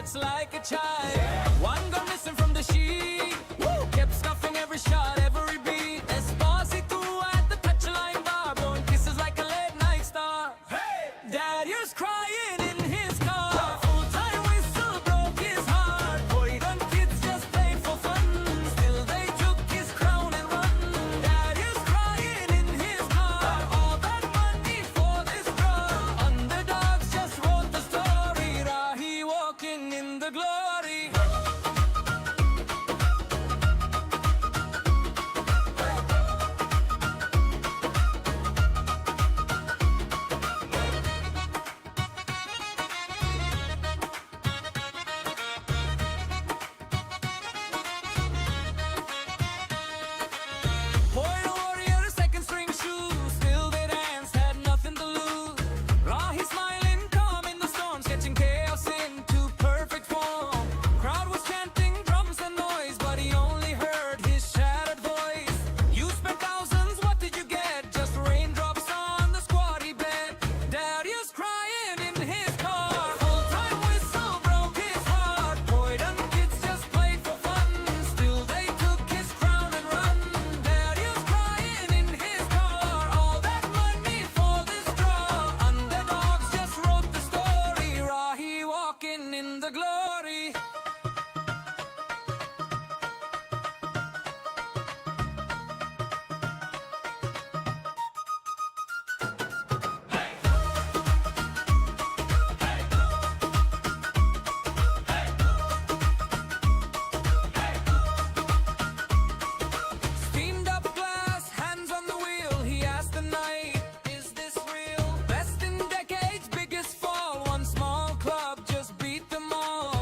cuts like a child. One gone missing from the sheet. Woo! Kept scuffing every shot, every beat. Esposito at the touchline bar, blowing kisses like a late night star. Hey! Daddy's crying in his car. Full-time whistle broke his heart. Boy, done kids just played for fun. Still they took his crown and run. Daddy's crying in his car. All that money for this drug. Underdogs just wrote the story. Rahi walking in the glory. Point warrior, second string shoes. Still they danced, had nothing to lose. Rahi smiling, calm in the storm, sketching chaos into perfect form. Crowd was chanting drums and noise, but he only heard his shattered voice. You spent thousands, what did you get? Just raindrops on the squatty bed. Daddy's crying in his car. Full-time whistle broke his heart. Boy, done kids just played for fun. Still they took his crown and run. Daddy's crying in his car. All that money for this draw. Underdogs just wrote the story. Rahi walking in the glory. Steamed up glass, hands on the wheel. He asked the night, is this real? Best in decades, biggest fall. One small club just beat them all.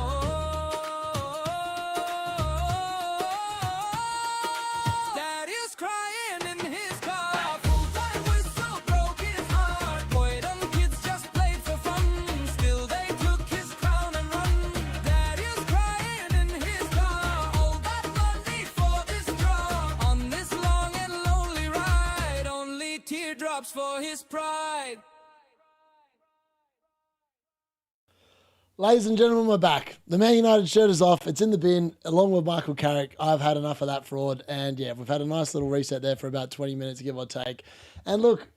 Daddy's crying in his car. Full-time whistle broke his heart. Boy, them kids just played for fun. Still they took his crown and run. Daddy's crying in his car. All that money for this draw. On this long and lonely ride, only teardrops for his pride. Ladies and gentlemen, we're back. The Man United shirt is off. It's in the bin, along with Michael Carrick. I've had enough of that fraud. And yeah, we've had a nice little reset there for about 20 minutes, give or take. And look,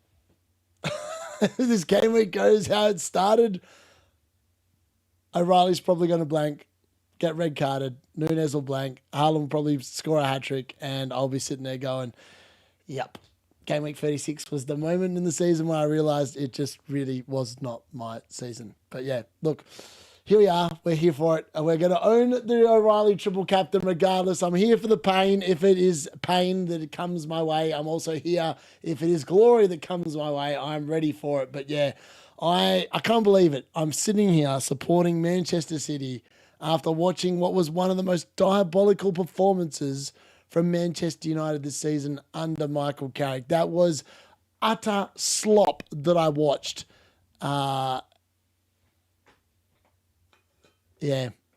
this game week goes how it started. O'Reilly's probably going to blank, get red carded. Núñez will blank. Haaland will probably score a hat-trick. And I'll be sitting there going, yep. Game week 36 was the moment in the season where I realised it just really was not my season. But yeah, look, here we are. We're here for it. And we're going to own the O'Reilly triple captain regardless. I'm here for the pain. If it is pain that it comes my way, I'm also here. If it is glory that comes my way, I'm ready for it. But yeah, I can't believe it. I'm sitting here supporting Manchester City after watching what was one of the most diabolical performances from Manchester United this season under Michael Carrick. That was utter slop that I watched. Yeah.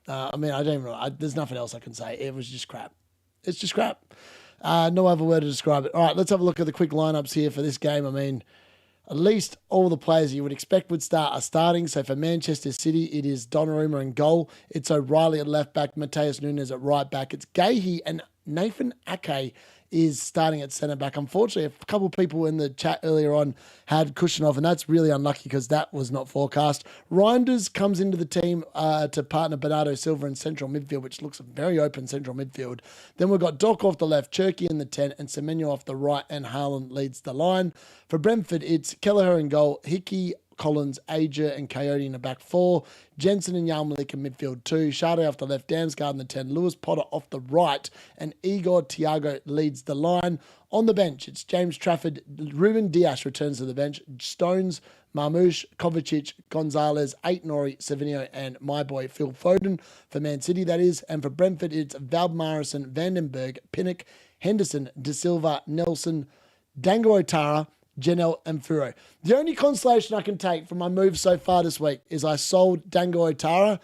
I mean, I don't even know. There's nothing else I can say. It was just crap. It's just crap. No other word to describe it. All right, let's have a look at the quick lineups here for this game. I mean, at least all the players you would expect would start are starting. So for Manchester City, it is Donnarumma in goal. It's O'Reilly at left back, Mateus Núñez at right back. It's Gahey and Nathan Ake is starting at centre back. Unfortunately, a couple of people in the chat earlier on had Kushinov, and that's really unlucky because that was not forecast. Reinders comes into the team to partner Bernardo Silva in central midfield, which looks a very open central midfield. Then we've got Doku off the left, Cherki in the 10, and Semenyo off the right, and Haaland leads the line. For Brentford, it's Kelleher in goal, Hickey, Collins, Ager, and Coyote in the back 4. Jensen and Yarmolenko in midfield 2. Sade off the left, Damsgaard in the 10. Lewis Potter off the right. And Igor Thiago leads the line. On the bench, it's James Trafford. Ruben Dias returns to the bench. Stones, Marmoush, Kovacic, Gonzalez, Aït-Nouri, Savinio, and my boy Phil Foden for Man City, that is. And for Brentford, it's Valdmarison, Vandenberg, Pinnock, Henderson, De Silva, Nelson, Dango Otara, Janelle and Furo. The only consolation I can take from my moves so far this week is I sold Dango Otara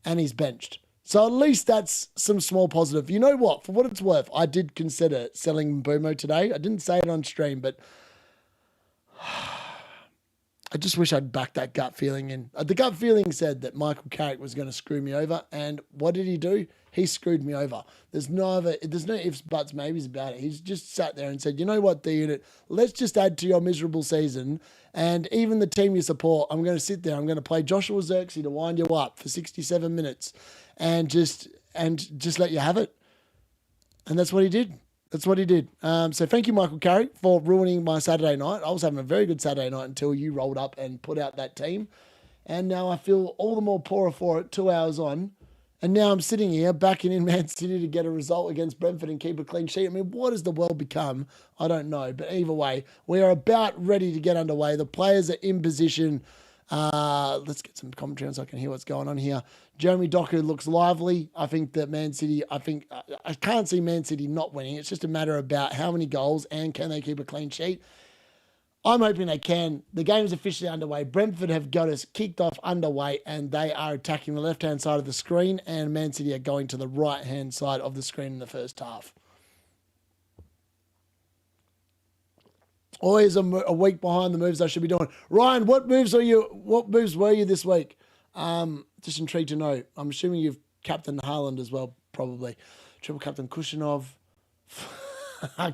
and he's benched. So at least that's some small positive. You know what? For what it's worth, I did consider selling Mbumo today. I didn't say it on stream, but I just wish I'd backed that gut feeling in. The gut feeling said that Michael Carrick was going to screw me over, and what did he do? He screwed me over. There's no ifs, buts, maybes about it. He's just sat there and said, you know what, D-Unit, let's just add to your miserable season, and even the team you support, I'm going to sit there, I'm going to play Joshua Xerxes to wind you up for 67 minutes and just let you have it. And that's what he did. That's what he did. So thank you, Michael Carrick, for ruining my Saturday night. I was having a very good Saturday night until you rolled up and put out that team. And now I feel all the more poorer for it 2 hours on. And now I'm sitting here backing in Man City to get a result against Brentford and keep a clean sheet. I mean, what has the world become? I don't know. But either way, we are about ready to get underway. The players are in position. Let's get some commentary so I can hear what's going on here. Jeremy Doku looks lively. I think that Man City, I can't see Man City not winning. It's just a matter about how many goals and can they keep a clean sheet. I'm hoping they can. The game is officially underway. Brentford have got us kicked off underway and they are attacking the left-hand side of the screen and Man City are going to the right-hand side of the screen in the first half. Always a week behind the moves I should be doing. Ryan, what moves were you this week? Just intrigued to know. I'm assuming you've captained Haaland as well, probably. Triple captain Kushinov.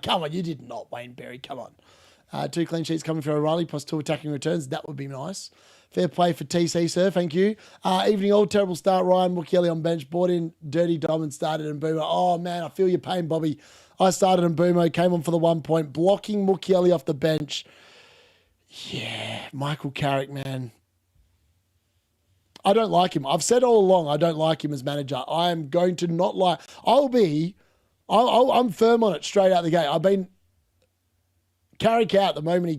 Come on, you did not, Wayne Berry. Come on. 2 clean sheets coming for O'Reilly, plus 2 attacking returns. That would be nice. Fair play for TC, sir. Thank you. Evening all, terrible start. Ryan Mukiele on bench. Bought in Dirty Diamond, started in Boomer. Oh, man, I feel your pain, Bobby. I started in Boomer, came on for the 1 point, blocking Mukiele off the bench. Yeah, Michael Carrick, man. I don't like him. I've said all along I don't like him as manager. I am going to not like... I'm firm on it straight out the gate. I've been Carrick out the moment he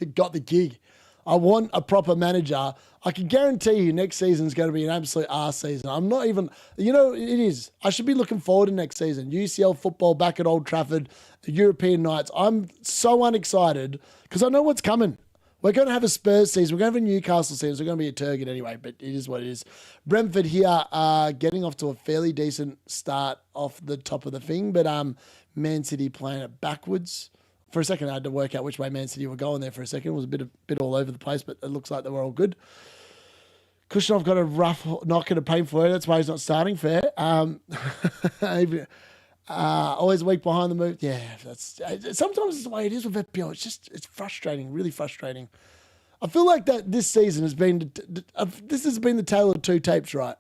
got the gig. I want a proper manager. I can guarantee you next season is going to be an absolute arse season. I'm not even... You know, it is. I should be looking forward to next season. UCL football back at Old Trafford, European nights. I'm so unexcited because I know what's coming. We're going to have a Spurs season. We're going to have a Newcastle season. We're going to be a Turget anyway, but it is what it is. Brentford here getting off to a fairly decent start off the top of the thing, but Man City playing it backwards. For a second, I had to work out which way Man City were going there for a second. It was a bit all over the place, but it looks like they were all good. Kushinov got a rough knock and a painful head. That's why he's not starting. Fair. Always a week behind the move. Yeah, sometimes it's the way it is with FPL. It's frustrating, really frustrating. I feel like that this season has been the tale of 2 tapes, right?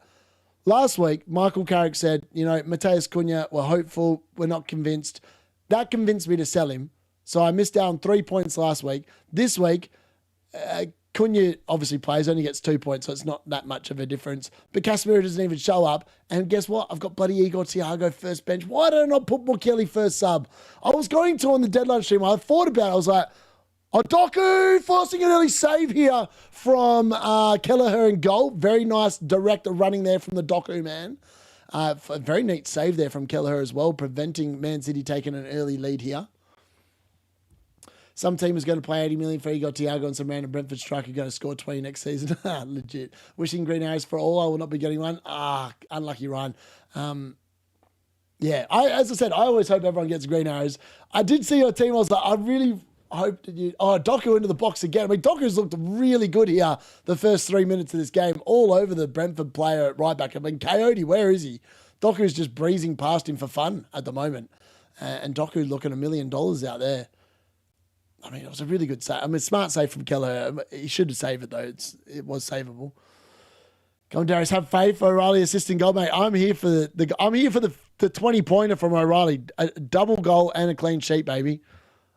Last week, Michael Carrick said, Mateus Cunha, we're hopeful, we're not convinced. That convinced me to sell him. So I missed out on 3 points last week. This week, Cunha obviously plays, only gets 2 points, so it's not that much of a difference. But Casemiro doesn't even show up. And guess what? I've got bloody Igor Thiago first bench. Why did I not put Mukiele first sub? I was going to on the deadline stream. I thought about it. I was like, Doku forcing an early save here from Kelleher in goal. Very nice direct running there from the Doku man. A very neat save there from Kelleher as well, preventing Man City taking an early lead here. Some team is going to play 80 million for Igor Thiago and some random Brentford striker going to score 20 next season. Legit. Wishing green arrows for all. I will not be getting one. Unlucky Ryan. Yeah, as I said, I always hope everyone gets green arrows. I did see your team. I was like, I really hope that you... Oh, Doku into the box again. I mean, Doku's looked really good here the first 3 minutes of this game, all over the Brentford player at right back. I mean, Coyote, where is he? Doku's just breezing past him for fun at the moment. And Doku looking $1 million out there. I mean, it was a really good save. I mean, smart save from Keller. He should have saved it, though. It was savable. Come on, Darius, have faith. O'Reilly assisting goal, mate. I'm here for the 20-pointer from O'Reilly. A double goal and a clean sheet, baby.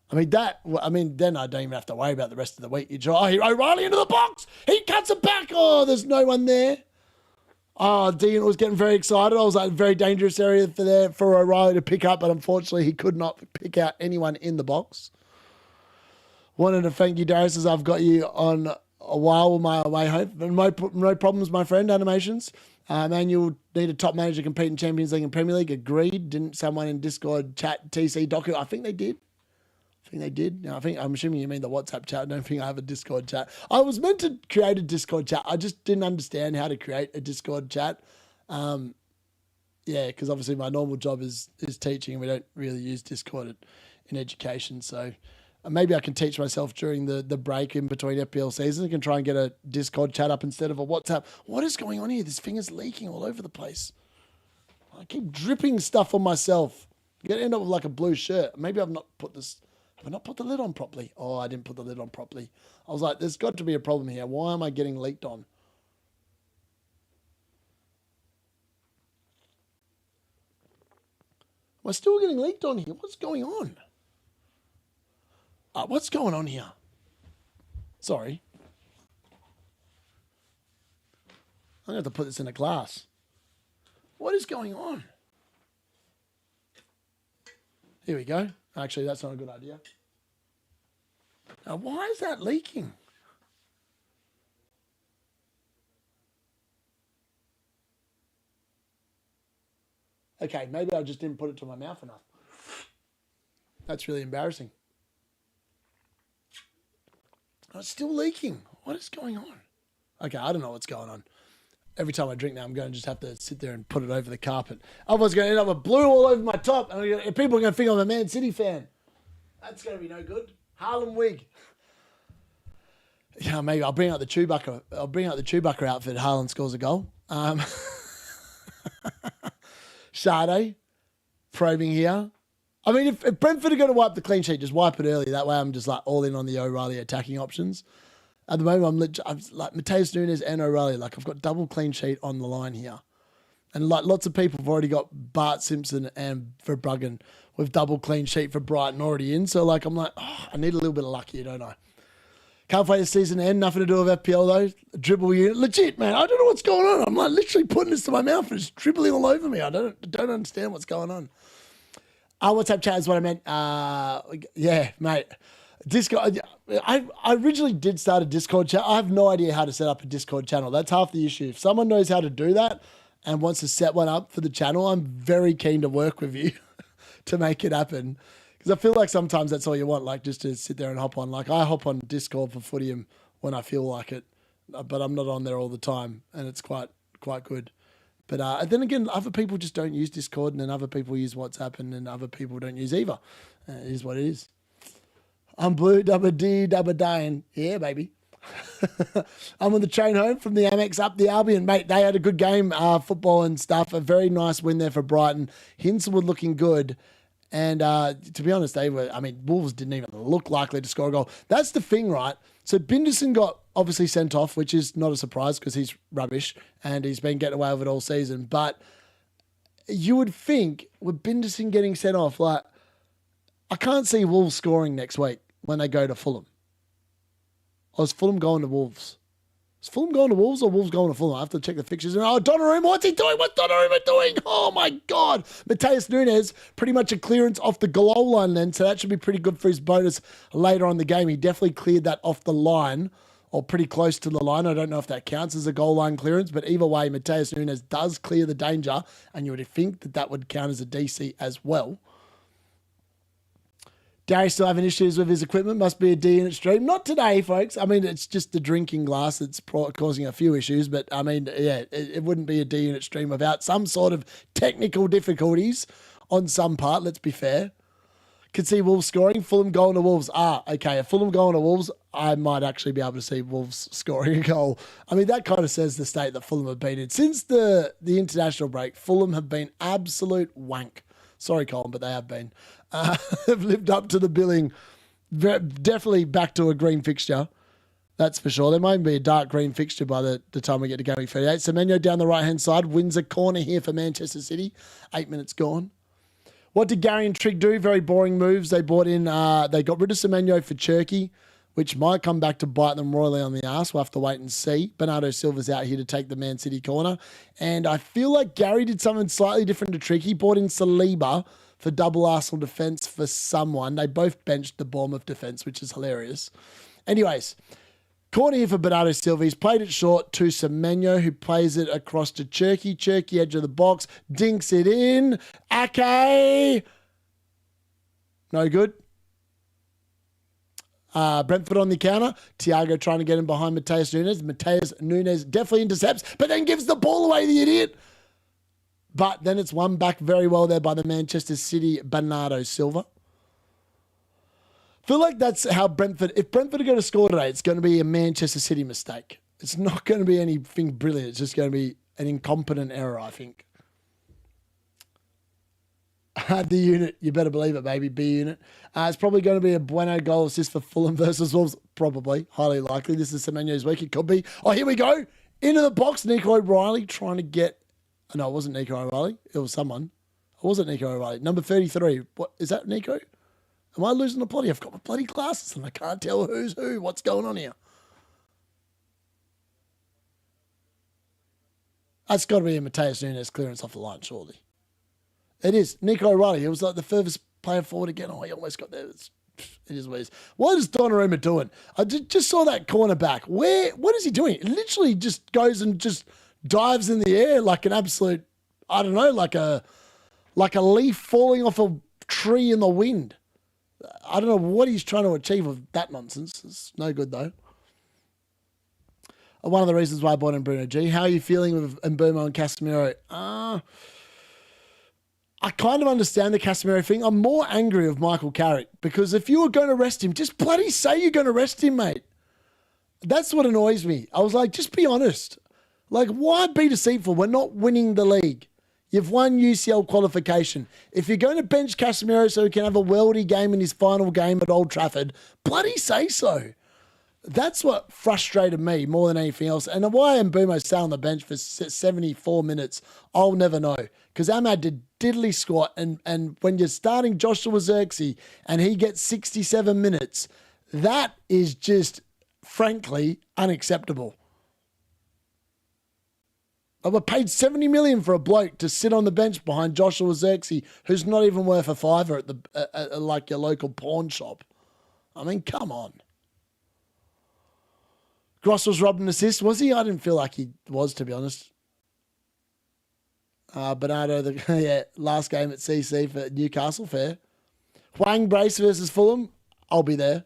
then I don't even have to worry about the rest of the week. O'Reilly into the box. He cuts it back. Oh, there's no one there. Oh, Dean was getting very excited. I was like, very dangerous area for O'Reilly to pick up, but unfortunately he could not pick out anyone in the box. Wanted to thank you, Darius, as I've got you on a while with my way home. No problems, my friend, animations. Man, you'll need a top manager to compete in Champions League and Premier League. Agreed. Didn't someone in Discord chat TC Doku? I think they did. No, I'm assuming you mean the WhatsApp chat. I don't think I have a Discord chat. I was meant to create a Discord chat. I just didn't understand how to create a Discord chat. Because obviously my normal job is teaching and we don't really use Discord in education. So Maybe I can teach myself during the break in between FPL seasons. I can try and get a Discord chat up instead of a WhatsApp. What is going on here? This finger's leaking all over the place. I keep dripping stuff on myself. I'm going to end up with like a blue shirt. Maybe I've not put this... Have I not put the lid on properly? Oh, I didn't put the lid on properly. I was like, there's got to be a problem here. Why am I getting leaked on? Am I still getting leaked on here? What's going on? What's going on here? Sorry. I'm going to have to put this in a glass. What is going on? Here we go. Actually, that's not a good idea. Now, why is that leaking? Okay, maybe I just didn't put it to my mouth enough. That's really embarrassing. Oh, it's still leaking. What is going on? Okay, I don't know what's going on. Every time I drink now, I'm going to just have to sit there and put it over the carpet. Otherwise, going to end up with blue all over my top, and people are going to think I'm a Man City fan. That's going to be no good. Haaland wig. Yeah, maybe I'll bring out the Chewbacca. I'll bring out the Chewbacca outfit. Haaland scores a goal. Sade, probing here. I mean, if Brentford are going to wipe the clean sheet, just wipe it early. That way I'm just like all in on the O'Reilly attacking options. At the moment, I'm like Matheus Nunes and O'Reilly. Like I've got double clean sheet on the line here. And like lots of people have already got Bart Simpson and Verbruggen with double clean sheet for Brighton already in. So like I'm like, oh, I need a little bit of luck here, don't I? Can't wait the season to end. Nothing to do with FPL though. Dribble unit. Legit, man. I don't know what's going on. I'm like literally putting this to my mouth and it's dribbling all over me. I don't understand what's going on. WhatsApp chat is what I meant. Yeah, mate. Discord. I originally did start a Discord chat. I have no idea how to set up a Discord channel. That's half the issue. If someone knows how to do that and wants to set one up for the channel, I'm very keen to work with you to make it happen. Because I feel like sometimes that's all you want, like just to sit there and hop on. Like I hop on Discord for Footyum when I feel like it, but I'm not on there all the time, and it's quite good. But and then again, other people just don't use Discord, and then other people use WhatsApp, and then other people don't use either. It is what it is. I'm blue, double D, double dying. Yeah, baby. I'm on the train home from the Amex up the Albion. Mate, they had a good game, football and stuff. A very nice win there for Brighton. Hinswood looking good. And to be honest, Wolves didn't even look likely to score a goal. That's the thing, right? So Binderson got obviously sent off, which is not a surprise because he's rubbish and he's been getting away with it all season. But you would think with Binderson getting sent off, like I can't see Wolves scoring next week when they go to Fulham. Or is Fulham going to Wolves? Is Fulham going to Wolves or Wolves going to Fulham? I have to check the fixtures. Oh, Donnarumma, what's he doing? What's Donnarumma doing? Oh, my God. Matheus Nunes, pretty much a clearance off the goal line then, so that should be pretty good for his bonus later on in the game. He definitely cleared that off the line or pretty close to the line. I don't know if that counts as a goal line clearance, but either way, Matheus Nunes does clear the danger, and you would think that that would count as a DC as well. Darry's still having issues with his equipment. Must be a D-Unit stream. Not today, folks. I mean, it's just the drinking glass that's causing a few issues. But, I mean, yeah, it wouldn't be a D-Unit stream without some sort of technical difficulties on some part, let's be fair. Could see Wolves scoring. Fulham going to Wolves. Okay. If Fulham going to Wolves, I might actually be able to see Wolves scoring a goal. I mean, that kind of says the state that Fulham have been in. Since the international break, Fulham have been absolute wank. Sorry, Colin, but they have been. They've lived up to the billing. Definitely back to a green fixture. That's for sure. There might be a dark green fixture by the time we get to Gameweek 38. Semenyo down the right-hand side. Wins a corner here for Manchester City. 8 minutes gone. What did Gary and Trigg do? Very boring moves. They bought in, they got rid of Semenyo for Cherky, which might come back to bite them royally on the arse. We'll have to wait and see. Bernardo Silva's out here to take the Man City corner. And I feel like Gary did something slightly different to Trigg. He bought in Saliba for double Arsenal defence for someone. They both benched the Bournemouth defence, which is hilarious. Anyways, corner here for Bernardo Silva. He's played it short to Semenyo, who plays it across to Cherky. Cherky, edge of the box, dinks it in. Ake! No good. Brentford on the counter. Thiago trying to get him behind Matheus Nunes. Matheus Nunes definitely intercepts, but then gives the ball away, the idiot. But then it's won back very well there by the Manchester City Bernardo Silva. feel like that's how Brentford, if Brentford are going to score today, it's going to be a Manchester City mistake. It's not going to be anything brilliant. It's just going to be an incompetent error, I think. D-Unit, you better believe it, baby. B-Unit. It's probably going to be a Bueno goal assist for Fulham versus Wolves. Probably. Highly likely. This is Semenyo's week. It could be. Oh, here we go. Into the box. Nico O'Reilly trying to get... Oh, no, it wasn't Nico O'Reilly. It was someone. It wasn't Nico O'Reilly. Number 33. What is that, Nico? Am I losing the plotty? I've got my bloody glasses and I can't tell who's who. What's going on here? That's got to be a Mateus Nunes clearance off the line, surely. It is. Nico O'Reilly. It was like the furthest player forward again. Oh, he almost got there. It is what it is. What is Donnarumma doing? I just saw that corner back. What is he doing? It literally just goes and just dives in the air like an absolute, I don't know, like a leaf falling off a tree in the wind. I don't know what he's trying to achieve with that nonsense. It's no good, though. One of the reasons why I bought in Bruno G. How are you feeling with Mbeumo and Casemiro? I kind of understand the Casemiro thing. I'm more angry with Michael Carrick because if you were going to rest him, just bloody say you're going to rest him, mate. That's what annoys me. I was like, just be honest. Like, why be deceitful? We're not winning the league. You've won UCL qualification. If you're going to bench Casemiro so he can have a worldy game in his final game at Old Trafford, bloody say so. That's what frustrated me more than anything else. And why Mbeumo sat on the bench for 74 minutes, I'll never know. Because Ahmad did diddly squat. And when you're starting Joshua Zirkzee and he gets 67 minutes, that is just, frankly, unacceptable. I was paid 70 million for a bloke to sit on the bench behind Joshua Zirkzee, who's not even worth a fiver at like your local pawn shop. I mean, come on. Gross was robbed an assist, was he? I didn't feel like he was, to be honest. Bernardo, last game at CC for Newcastle, fair. Huang Brace versus Fulham, I'll be there.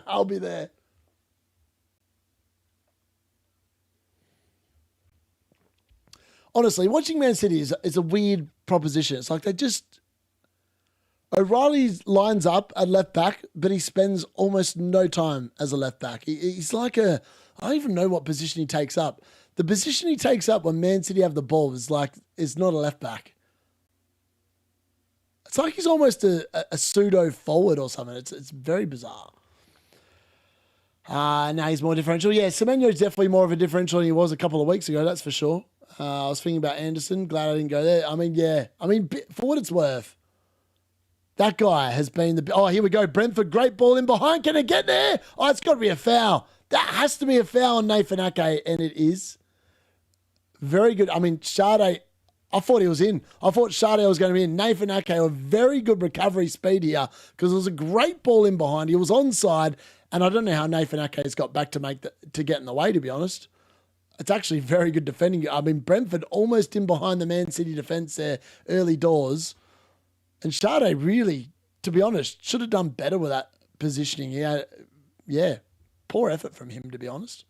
I'll be there. Honestly, watching Man City is a weird proposition. It's like they just... O'Reilly lines up at left back, but he spends almost no time as a left back. He's like I don't even know what position he takes up. The position he takes up when Man City have the ball is not a left back. It's like he's almost a pseudo forward or something. It's very bizarre. Now he's more differential. Yeah, Semenyo's definitely more of a differential than he was a couple of weeks ago, that's for sure. I was thinking about Anderson. Glad I didn't go there. I mean, yeah. I mean, for what it's worth, that guy has been the... Oh, here we go. Brentford, great ball in behind. Can it get there? Oh, it's got to be a foul. That has to be a foul on Nathan Ake, and it is. Very good. I mean, Sade, I thought he was in. I thought Sade was going to be in. Nathan Ake, a very good recovery speed here because it was a great ball in behind. He was onside, and I don't know how Nathan Ake has got back to get in the way, to be honest. It's actually very good defending. I mean, Brentford almost in behind the Man City defence there early doors. And Sade really, to be honest, should have done better with that positioning. Yeah, poor effort from him, to be honest.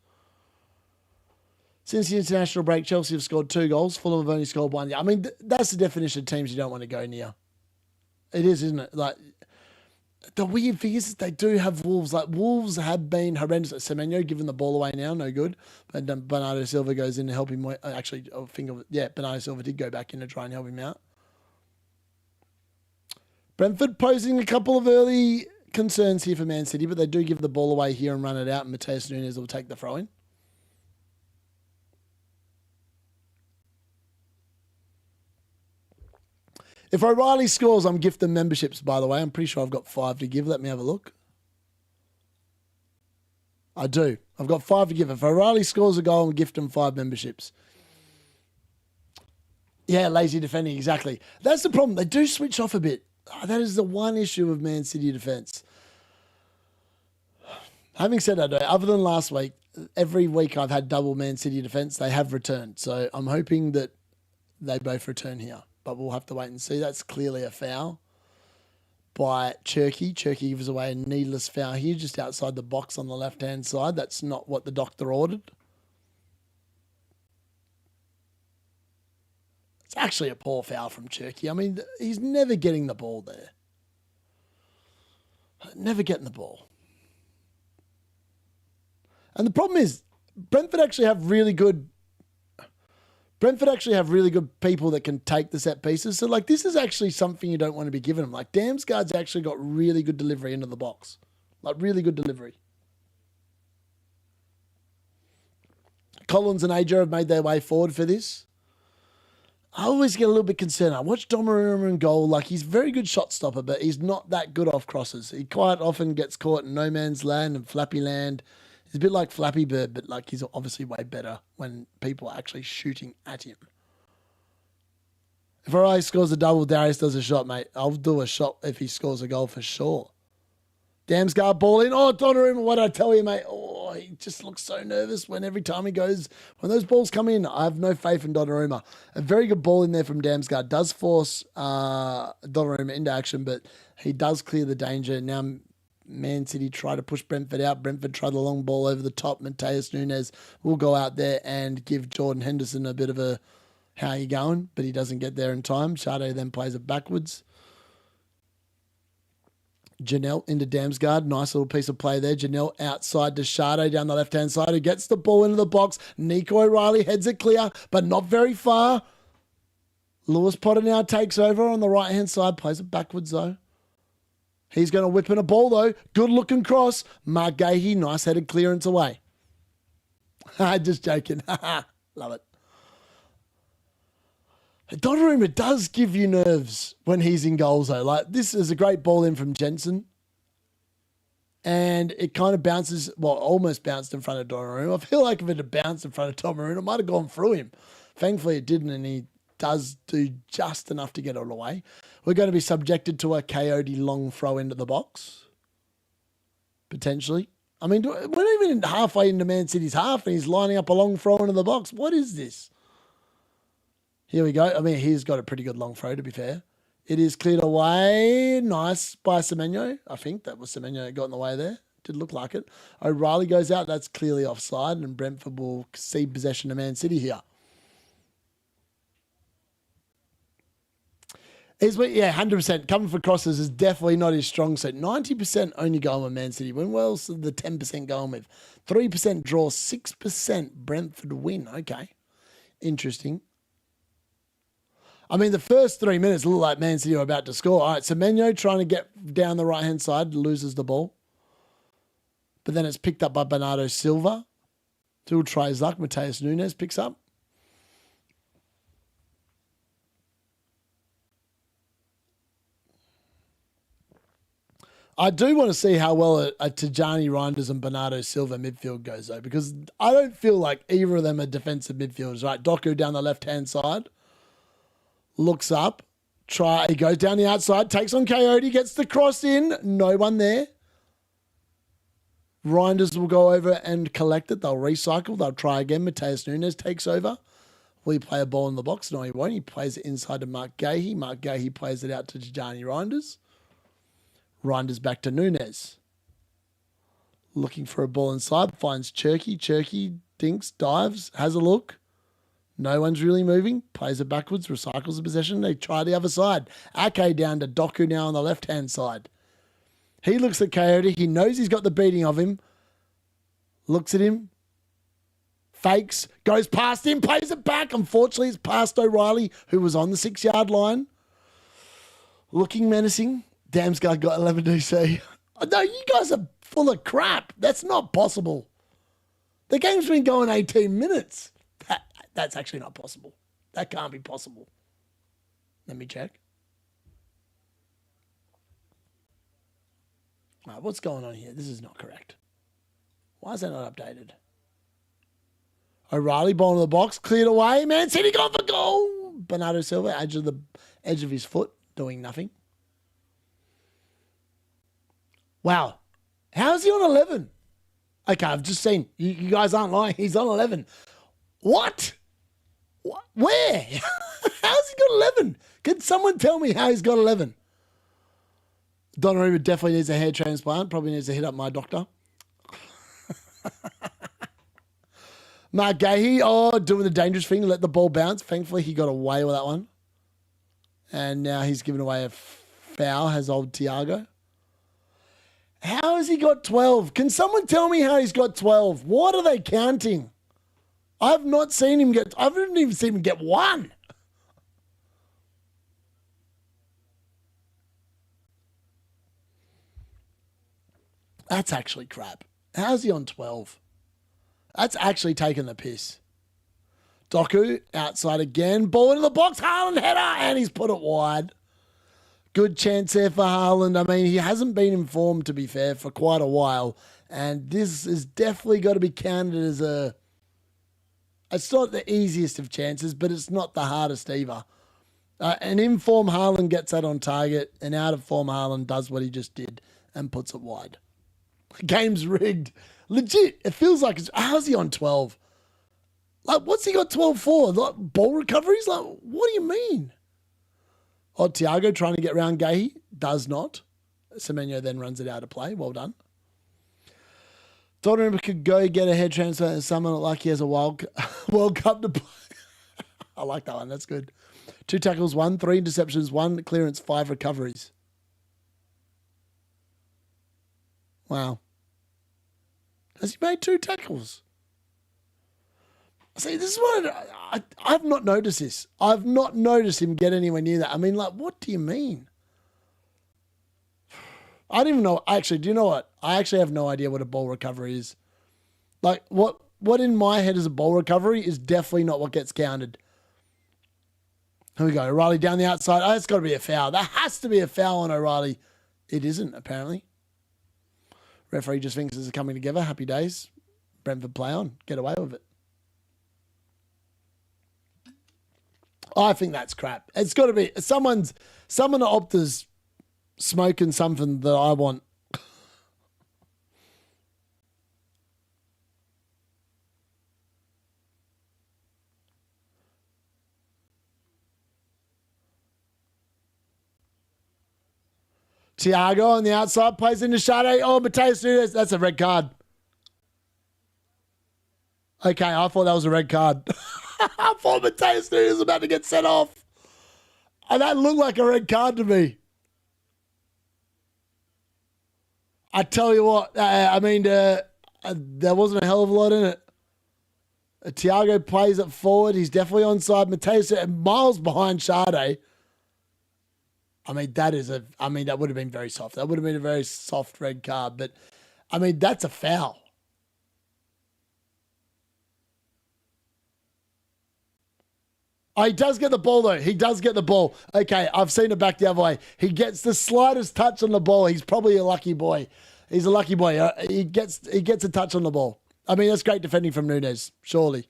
Since the international break, Chelsea have scored 2 goals. Fulham have only scored 1. I mean, that's the definition of teams you don't want to go near. It is, isn't it? Like, the weird thing is that they do have Wolves. Like, Wolves have been horrendous at Semenyo, giving the ball away now, no good. But Bernardo Silva goes in to help him. Actually, Bernardo Silva did go back in to try and help him out. Brentford posing a couple of early concerns here for Man City, but they do give the ball away here and run it out, and Mateus Nunes will take the throw-in. If O'Reilly scores, I'm gifting memberships, by the way. I'm pretty sure I've got 5 to give. Let me have a look. I do. I've got 5 to give. If O'Reilly scores a goal, I'm gifting 5 memberships. Yeah, lazy defending, exactly. That's the problem. They do switch off a bit. That is the one issue of Man City defence. Having said that, other than last week, every week I've had double Man City defence. They have returned. So I'm hoping that they both return here. But we'll have to wait and see. That's clearly a foul by Cherky. Cherky gives away a needless foul here just outside the box on the left-hand side. That's not what the doctor ordered. It's actually a poor foul from Cherky. I mean, he's never getting the ball there. Never getting the ball. And the problem is, Brentford actually have really good people that can take the set pieces. So, like, this is actually something you don't want to be giving them. Like, Damsgaard's actually got really good delivery into the box. Like, really good delivery. Collins and Aja have made their way forward for this. I always get a little bit concerned. I watch Donnarumma in goal. Like, he's a very good shot stopper, but he's not that good off crosses. He quite often gets caught in no man's land and flappy land. He's a bit like Flappy Bird, but like he's obviously way better when people are actually shooting at him. If Arai scores a double, Darius does a shot, mate. I'll do a shot if he scores a goal for sure. Damsgaard ball in. Oh, Donnarumma, what did I tell you, mate? Oh, he just looks so nervous when every time he goes. When those balls come in, I have no faith in Donnarumma. A very good ball in there from Damsgaard. Does force Donnarumma into action, but he does clear the danger. Now, Man City try to push Brentford out. Brentford try the long ball over the top. Mateus Nunes will go out there and give Jordan Henderson a bit of a how you going, but he doesn't get there in time. Sade then plays it backwards. Janelle into Damsgaard. Nice little piece of play there. Janelle outside to Sade down the left-hand side who gets the ball into the box. Nico O'Reilly heads it clear, but not very far. Lewis Potter now takes over on the right-hand side. Plays it backwards though. He's going to whip in a ball, though. Good-looking cross. Mark Gahey, nice headed clearance away. Just joking. Love it. Donnarumma does give you nerves when he's in goals, though. Like, this is a great ball in from Jensen. And it kind of bounces, well, almost bounced in front of Donnarumma. I feel like if it had bounced in front of Donnarumma, it might have gone through him. Thankfully, it didn't, and he does do just enough to get it away. We're going to be subjected to a Coyote long throw into the box. Potentially. I mean, we're not even halfway into Man City's half and he's lining up a long throw into the box. What is this? Here we go. I mean, he's got a pretty good long throw, to be fair. It is cleared away. Nice by Semenyo. I think that was Semenyo that got in the way there. Did look like it. O'Reilly goes out. That's clearly offside and Brentford will cede possession of Man City here. Yeah, 100%. Coming for crosses is definitely not his strong suit. 90% only going with Man City win. Well, so the 10% going with. 3% draw, 6% Brentford win. Okay. Interesting. I mean, the first 3 minutes look like Man City are about to score. All right, Semenyo trying to get down the right-hand side, loses the ball. But then it's picked up by Bernardo Silva. Still tries luck. Mateus Nunes picks up. I do want to see how well a Tijani Reinders and Bernardo Silva midfield goes, though, because I don't feel like either of them are defensive midfielders, right? Doku down the left-hand side, looks up, he goes down the outside, takes on Coyote, gets the cross in, no one there. Reinders will go over and collect it. They'll recycle. They'll try again. Mateus Nunes takes over. Will he play a ball in the box? No, he won't. He plays it inside to Mark Gahey. Mark Gahey plays it out to Tijani Reinders. Reinders back to Nunes. Looking for a ball inside. Finds Cherky. Cherky dinks, dives, has a look. No one's really moving. Plays it backwards. Recycles the possession. They try the other side. Ake down to Doku now on the left-hand side. He looks at Coyote. He knows he's got the beating of him. Looks at him. Fakes. Goes past him. Plays it back. Unfortunately, it's past O'Reilly, who was on the 6-yard line. Looking menacing. Damsgaard got 11 DC. No, you guys are full of crap. That's not possible. The game's been going 18 minutes. That's actually not possible. That can't be possible. Let me check. All right, what's going on here? This is not correct. Why is that not updated? O'Reilly, ball in the box, cleared away. Man City gone for goal. Bernardo Silva, edge of his foot, doing nothing. Wow. How's he on 11? Okay, I've just seen. You guys aren't lying. He's on 11. What? Where? How's he got 11? Can someone tell me how he's got 11? Donnarumma definitely needs a hair transplant. Probably needs to hit up my doctor. Mark Gahey, doing the dangerous thing, let the ball bounce. Thankfully, he got away with that one. And now he's given away a foul, has old Thiago. How has he got 12? Can someone tell me how he's got 12? What are they counting? I've not seen him get... I haven't even seen him get 1. That's actually crap. How's he on 12? That's actually taking the piss. Doku, outside again. Ball into the box. Haaland header. And he's put it wide. Good chance there for Haaland. I mean, he hasn't been informed, to be fair, for quite a while. And this has definitely got to be counted as a... It's not the easiest of chances, but it's not the hardest either. An in-form Haaland gets that on target. An out-of-form Haaland does what he just did and puts it wide. The game's rigged. Legit. It feels like it's... How's he on 12? Like, what's he got 12 for? Like, ball recoveries? Like, what do you mean? Oh, Thiago trying to get around Gahey. Does not. Semenyo then runs it out of play. Well done. Tottenham could go get a head transfer and summon it like he has a World Cup to play. I like that one. That's good. 2 tackles, 1. 3 interceptions, 1 clearance, 5 recoveries. Wow. Has he made 2 tackles? See, this is what I've not noticed this. I've not noticed him get anywhere near that. I mean, like, what do you mean? I don't even know. Actually, do you know what? I actually have no idea what a ball recovery is. Like, what in my head is a ball recovery is definitely not what gets counted. Here we go. O'Reilly down the outside. Oh, it's got to be a foul. That has to be a foul on O'Reilly. It isn't, apparently. Referee just thinks this is coming together. Happy days. Brentford play on. Get away with it. I think that's crap. It's got to be someone at Opta's smoking something that I want. Thiago on the outside plays into Sade. Oh, Mateus Nunes. That's a red card. Okay, I thought that was a red card. I thought Mateus Nunes was about to get sent off. And that looked like a red card to me. I tell you what, there wasn't a hell of a lot in it. Thiago plays it forward. He's definitely onside. Mateus miles behind Sade. I mean, that would have been very soft. That would have been a very soft red card. But, I mean, that's a foul. Oh, he does get the ball, though. He does get the ball. Okay, I've seen it back the other way. He gets the slightest touch on the ball. He's probably a lucky boy. He's a lucky boy. He gets a touch on the ball. I mean, that's great defending from Nunes, surely.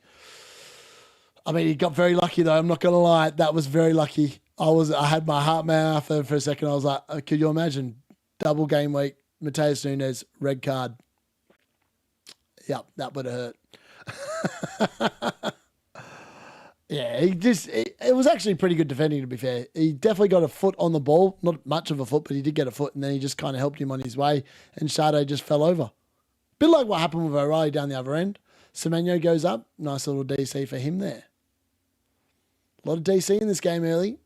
I mean, he got very lucky, though. I'm not going to lie. That was very lucky. I had my heart mouth for a second. I was like, could you imagine? Double game week, Mateus Nunes, red card. Yep, that would have hurt. Yeah, it was actually pretty good defending, to be fair. He definitely got a foot on the ball. Not much of a foot, but he did get a foot, and then he just kind of helped him on his way, and Sade just fell over. Bit like what happened with O'Reilly down the other end. Semenyo goes up. Nice little DC for him there. A lot of DC in this game early,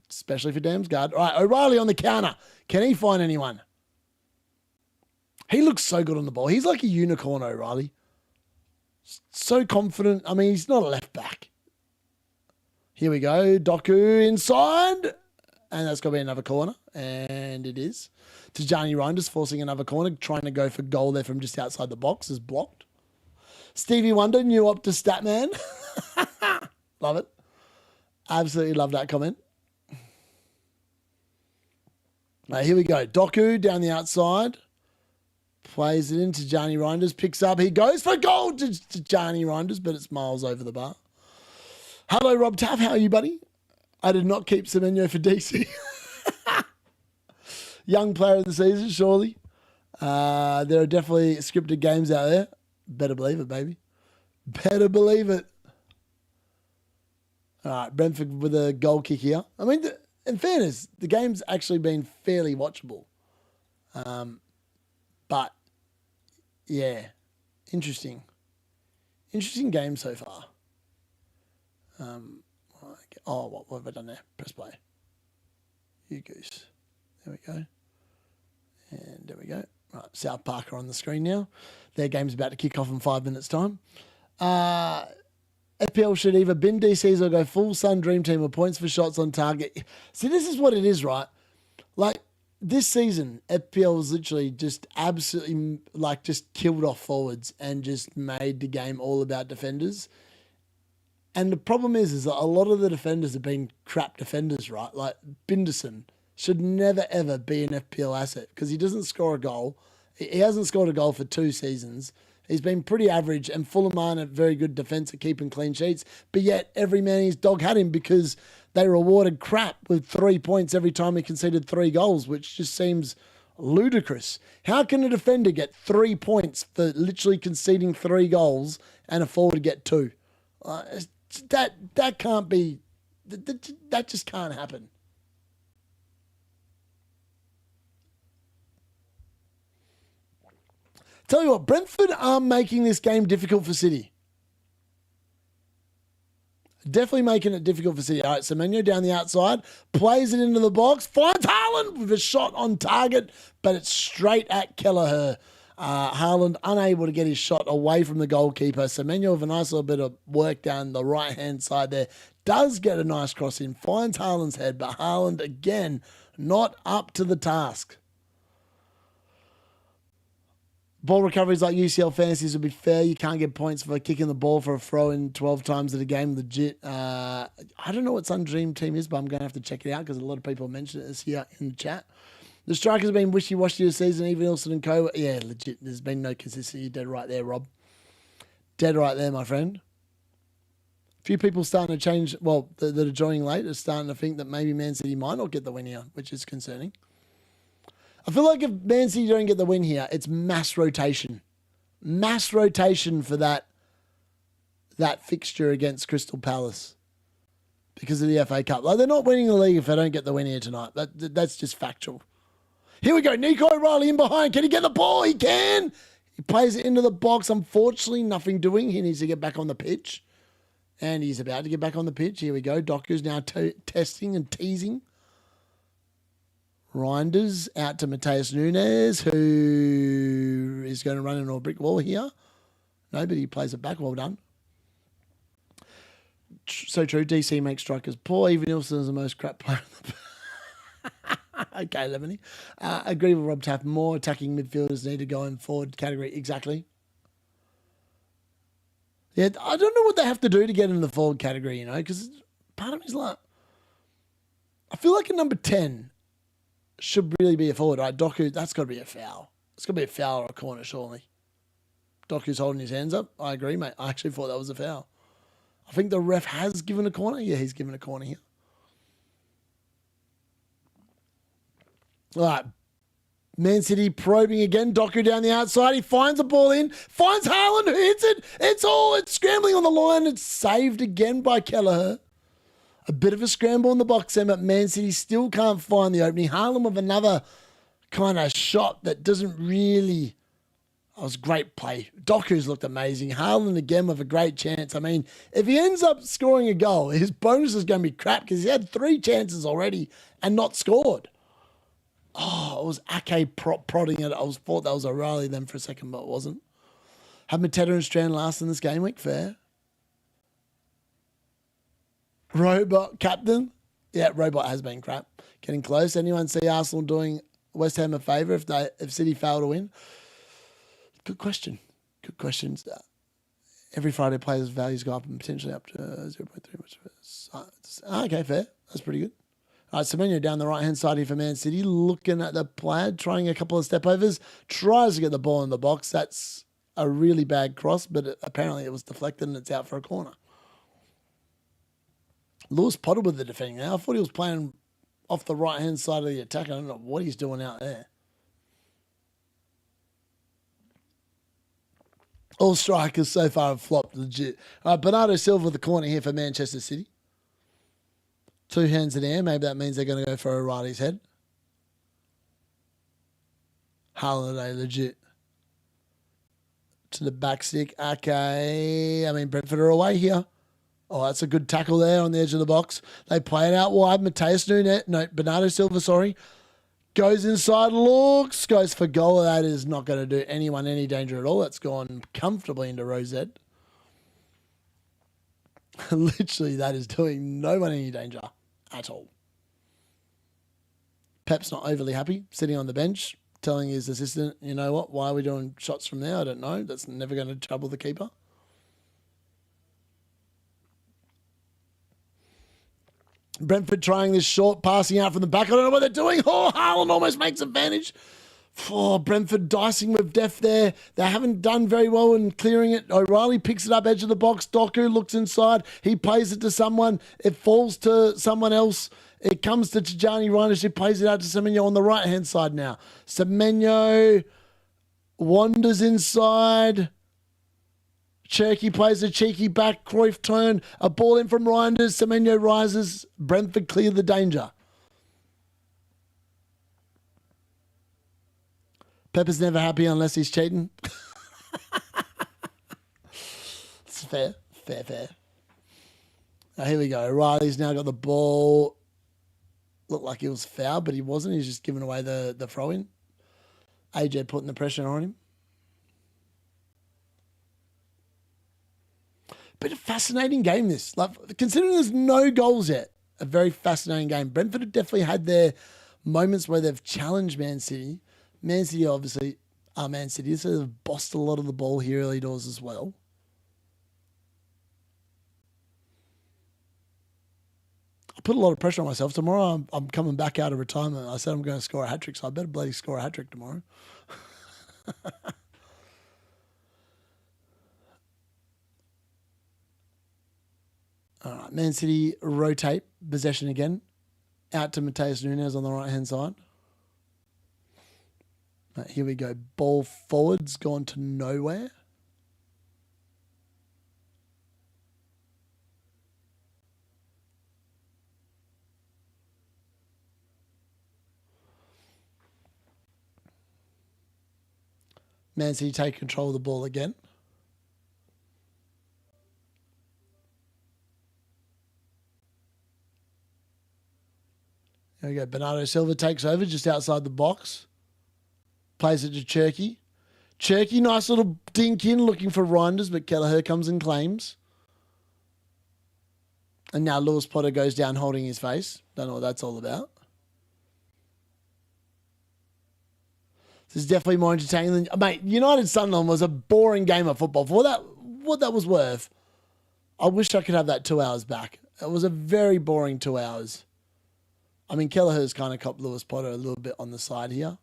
especially for Damsgaard. All right, O'Reilly on the counter. Can he find anyone? He looks so good on the ball. He's like a unicorn, O'Reilly. So confident. I mean, he's not a left back. Here we go. Doku inside. And that's got to be another corner. And it is. Tijani Reinders forcing another corner. Trying to go for goal there from just outside the box. Is blocked. Stevie Wonder, new up to Statman. Love it. Absolutely love that comment. Right, here we go. Doku down the outside. Plays it in. Tijani Reinders picks up. He goes for goal to Tijani Reinders, but it's miles over the bar. Hello, Rob Taff. How are you, buddy? I did not keep Semenyo for DC. Young player of the season, surely. There are definitely scripted games out there. Better believe it, baby. Better believe it. All right, Brentford with a goal kick here. I mean, in fairness, the game's actually been fairly watchable. But, yeah, interesting. Interesting game so far. What have I done there? Press play. You goose. There we go. And there we go. Right, South Park are on the screen now. Their game's about to kick off in 5 minutes' time. FPL should either bin DCs or go full Sun Dream Team with points for shots on target. See, this is what it is, right? Like, this season, FPL was literally just absolutely, like, just killed off forwards and just made the game all about defenders. And the problem is that a lot of the defenders have been crap defenders, right? Like, Binderson should never, ever be an FPL asset because he doesn't score a goal. He hasn't scored a goal for 2 seasons. He's been pretty average, and Fulham aren't a very good defence at keeping clean sheets. But yet, every man his dog had him because they rewarded crap with 3 points every time he conceded 3 goals, which just seems ludicrous. How can a defender get 3 points for literally conceding 3 goals and a forward get 2? That can't be. That just can't happen. Tell you what, Brentford are making this game difficult for City. Definitely making it difficult for City. All right, Semenyo down the outside, plays it into the box, finds Haaland with a shot on target, but it's straight at Kelleher. Haaland unable to get his shot away from the goalkeeper. Semenyo with a nice little bit of work down the right-hand side there. Does get a nice cross in, finds Haaland's head, but Haaland, again, not up to the task. Ball recoveries like UCL fantasies would be fair. You can't get points for kicking the ball for a throw-in 12 times in a game. Legit. I don't know what Sun Dream Team is, but I'm going to have to check it out because a lot of people mentioned this here in the chat. The strikers have been wishy-washy this season, even Ilson and Co. Yeah, legit. There's been no consistency. You're dead right there, Rob. Dead right there, my friend. A few people starting to change, well, that are joining late are starting to think that maybe Man City might not get the win here, which is concerning. I feel like if Man City don't get the win here, it's mass rotation. Mass rotation for that fixture against Crystal Palace because of the FA Cup. Like, they're not winning the league if they don't get the win here tonight. That's just factual. Here we go. Nico O'Reilly in behind. Can he get the ball? He can. He plays it into the box. Unfortunately, nothing doing. He needs to get back on the pitch. And he's about to get back on the pitch. Here we go. Doku's now testing and teasing. Reinders out to Mateus Nunes, who is going to run into a brick wall here. No, but he plays it back. Well done. So true. DC makes strikers poor. Even Nilsson is the most crap player in the Okay, Lemony. Agree with Rob Taff. More attacking midfielders need to go in forward category. Exactly. Yeah, I don't know what they have to do to get in the forward category, you know, because part of me is like, I feel like a number 10 should really be a forward, right? Doku, that's got to be a foul. It's got to be a foul or a corner, surely. Doku's holding his hands up. I agree, mate. I actually thought that was a foul. I think the ref has given a corner. Yeah, he's given a corner here. All right. Man City probing again. Doku down the outside. He finds the ball in. Finds Haaland who hits it. It's scrambling on the line. It's saved again by Kelleher. A bit of a scramble in the box there, but Man City still can't find the opening. Haaland with another kind of shot that doesn't really... That was great play. Doku's looked amazing. Haaland again with a great chance. I mean, if he ends up scoring a goal, his bonus is going to be crap because he had 3 chances already and not scored. Oh, it was Ake prodding it. I thought that was O'Reilly then for a second, but it wasn't. Had Mateta and Strand last in this game week. Fair. Robot captain. Yeah, Robot has been crap. Getting close. Anyone see Arsenal doing West Ham a favour if City fail to win? Good question. Good questions. Every Friday players' values go up and potentially up to 0.3. Okay, fair. That's pretty good. All right, Semenyo down the right-hand side here for Man City, looking at the player, trying a couple of step-overs, tries to get the ball in the box. That's a really bad cross, but apparently it was deflected and it's out for a corner. Lewis Potter with the defending now. I thought he was playing off the right-hand side of the attack. I don't know what he's doing out there. All strikers so far have flopped, legit. All right, Bernardo Silva with the corner here for Manchester City. 2 hands in the air. Maybe that means they're going to go for O'Reilly's head. Holiday, legit. To the back stick. Okay. I mean, Brentford are away here. Oh, that's a good tackle there on the edge of the box. They play it out wide. Mateus Nunes. No, Bernardo Silva, sorry. Goes inside, looks, goes for goal. That is not going to do anyone any danger at all. That's gone comfortably into Rosette. Literally, that is doing no one any danger at all. Pep's not overly happy, sitting on the bench, telling his assistant, you know what, why are we doing shots from there? I don't know. That's never going to trouble the keeper. Brentford trying this short, passing out from the back. I don't know what they're doing. Oh, Haaland almost makes advantage. Oh, Brentford dicing with depth there. They haven't done very well in clearing it. O'Reilly picks it up edge of the box. Doku looks inside. He plays it to someone. It falls to someone else. It comes to Tijani Reinisch. He plays it out to Semenyo on the right-hand side now. Semenyo wanders inside. Cherky plays a cheeky back. Cruyff turn. A ball in from Reinders. Semenyo rises. Brentford clear the danger. Pepper's never happy unless he's cheating. It's fair. Fair. Now, here we go. Riley's now got the ball. Looked like he was fouled, but he wasn't. He's just giving away the throw-in. AJ putting the pressure on him. But a fascinating game, this. Like, considering there's no goals yet, a very fascinating game. Brentford have definitely had their moments where they've challenged Man City. Man City obviously are Man City, so they've bossed a lot of the ball here early doors as well. I put a lot of pressure on myself. Tomorrow I'm coming back out of retirement. I said I'm going to score a hat-trick, so I better bloody score a hat-trick tomorrow. All right, Man City rotate possession again. Out to Mateus Nunes on the right-hand side. Right, here we go. Ball forwards gone to nowhere. Man City take control of the ball again. There we go. Bernardo Silva takes over just outside the box. Plays it to Cherky. Cherky, nice little dink in, looking for Reinders, but Kelleher comes and claims. And now Lewis Potter goes down holding his face. Don't know what that's all about. This is definitely more entertaining than... Mate, United Sunderland was a boring game of football. For what that was worth, I wish I could have that 2 hours back. It was a very boring 2 hours. I mean, Kelleher's kind of copped Lewis Potter a little bit on the side here.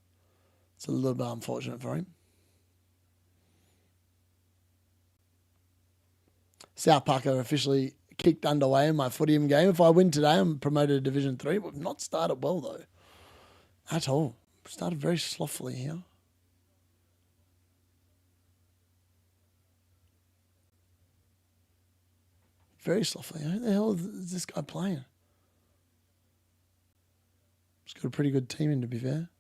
It's a little bit unfortunate for him. South Park are officially kicked underway in my Footyham game. If I win today, I'm promoted to Division 3. We've not started well, though. At all. Started very slothfully here. Very slothfully. Who the hell is this guy playing? He's got a pretty good team in, to be fair.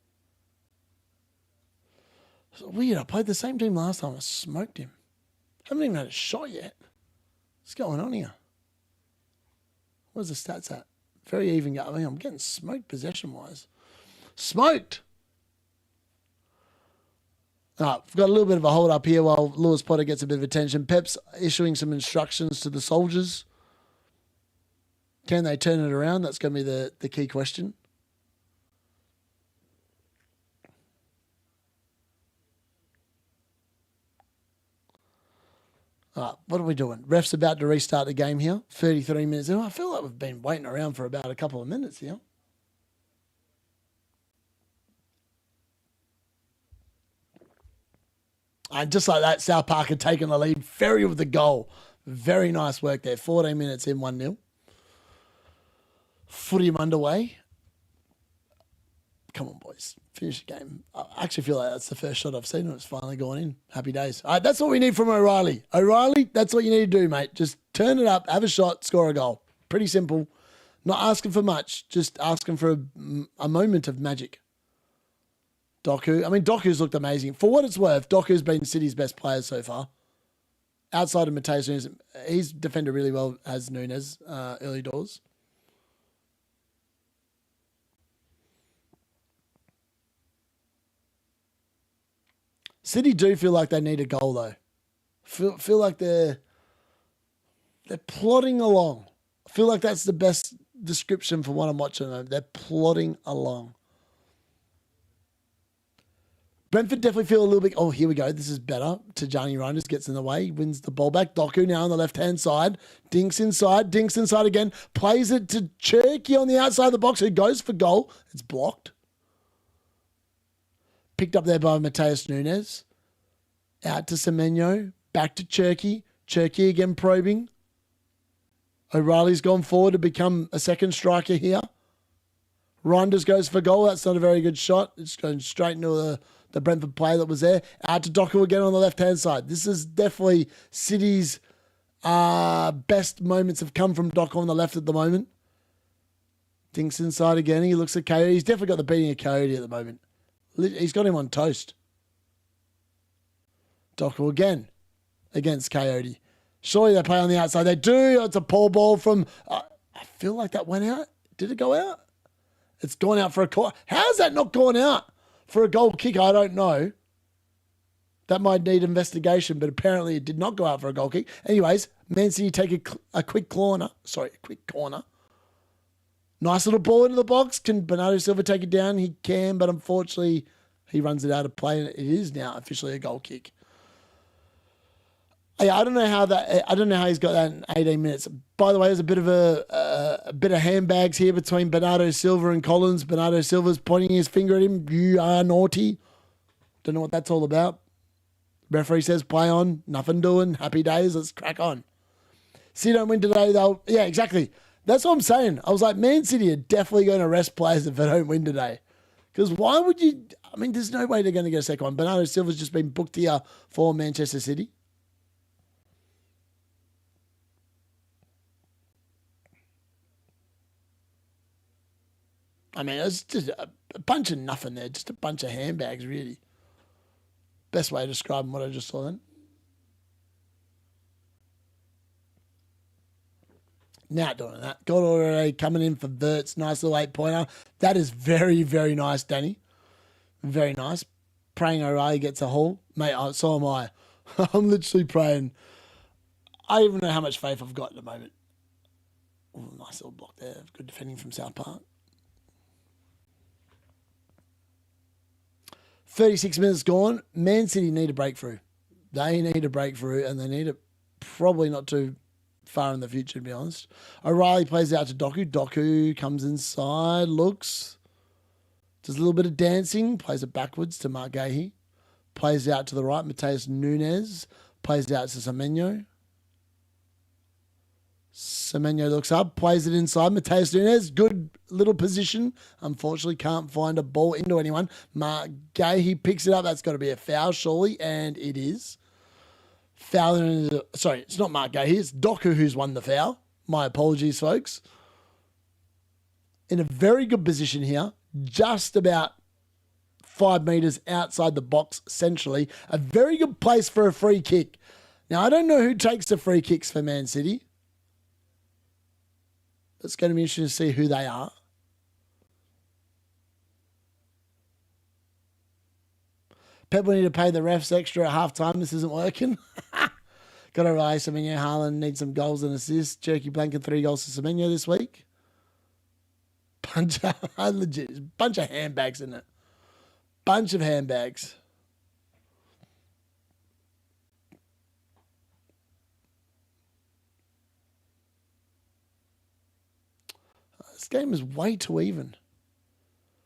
It's weird. I played the same team last time. I smoked him. Haven't even had a shot yet. What's going on here? Where's the stats at? Very even. I mean, I'm getting smoked possession-wise. Smoked! All right, we've got a little bit of a hold up here while Lewis Potter gets a bit of attention. Pep's issuing some instructions to the soldiers. Can they turn it around? That's going to be the key question. All right, what are we doing? Ref's about to restart the game here. 33 minutes. I feel like we've been waiting around for about a couple of minutes here. And just like that, South Park had taken the lead. Ferry with the goal. Very nice work there. 14 minutes in, 1-0. Footyham underway. Come on, boys. Finish the game. I actually feel like that's the first shot I've seen and it's finally gone in. Happy days. All right, that's what we need from O'Reilly. O'Reilly, that's what you need to do, mate. Just turn it up, have a shot, score a goal. Pretty simple. Not asking for much. Just asking for a moment of magic. Doku. I mean, Doku's looked amazing. For what it's worth, Doku's been City's best player so far. Outside of Mateus Nunes, he's defended really well as Nunes early doors. City do feel like they need a goal, though. Feel like they're plodding along. I feel like that's the best description for what I'm watching them. They're plodding along. Brentford definitely feel a little bit... Oh, here we go. This is better. Tajani Reinders gets in the way. Wins the ball back. Doku now on the left-hand side. Dinks inside again. Plays it to Cherky on the outside of the box, who goes for goal. It's blocked. Picked up there by Mateus Nunes. Out to Semenyo. Back to Cherky. Cherky again probing. O'Reilly's gone forward to become a second striker here. Reinders goes for goal. That's not a very good shot. It's going straight into the Brentford player that was there. Out to Doku again on the left-hand side. This is definitely City's best moments have come from Doku on the left at the moment. Dinks inside again. He looks at Coyote. He's definitely got the beating of Coyote at the moment. He's got him on toast. Doku again against Coyote. Surely they play on the outside. They do. It's a pull ball from... I feel like that went out. Did it go out? It's gone out for a corner. How has that not gone out for a goal kick? I don't know. That might need investigation, but apparently it did not go out for a goal kick. Anyways, Man City take a quick corner. Sorry, a quick corner. Nice little ball into the box. Can Bernardo Silva take it down? He can, but unfortunately he runs it out of play, and it is now officially a goal kick. Yeah, I don't know how he's got that in 18 minutes. By the way, there's a bit of handbags here between Bernardo Silva and Collins. Bernardo Silva's pointing his finger at him. You are naughty. Don't know what that's all about. Referee says play on. Nothing doing. Happy days. Let's crack on. City don't win today. Yeah, exactly. That's what I'm saying. I was like, Man City are definitely going to rest players if they don't win today. Because why would you... I mean, there's no way they're going to get a second one. Bernardo Silva's just been booked here for Manchester City. I mean, it's just a bunch of nothing there. Just a bunch of handbags, really. Best way to describe what I just saw then. Now doing that. Got already coming in for Verts. Nice little 8-pointer. That is very, very nice, Danny. Very nice. Praying O'Reilly gets a haul. Mate, so am I. I'm literally praying. I don't even know how much faith I've got at the moment. Ooh, nice little block there. Good defending from South Park. 36 minutes gone. Man City need a breakthrough. They need a breakthrough, and they need it probably not too far in the future, to be honest. O'Reilly plays out to Doku. Doku comes inside, looks, does a little bit of dancing, plays it backwards to Mark Gahey. Plays out to the right, Mateus Nunes. Plays out to Semenyo. Semenyo looks up, plays it inside. Mateus Nunes, good little position. Unfortunately, can't find a ball into anyone. Mark Gahey picks it up. That's got to be a foul, surely, and it is. Foul. Sorry, it's not Mark Gahey. It's Doku who's won the foul. My apologies, folks. In a very good position here, just about 5 metres outside the box, centrally. A very good place for a free kick. Now, I don't know who takes the free kicks for Man City. It's going to be interesting to see who they are. Pep will need to pay the refs extra at half-time. This isn't working. Got to rise. Semenyo, Haaland needs some goals and assists. Cherky blanking 3 goals to Semenyo this week. Bunch of handbags in it. Bunch of handbags. This game is way too even.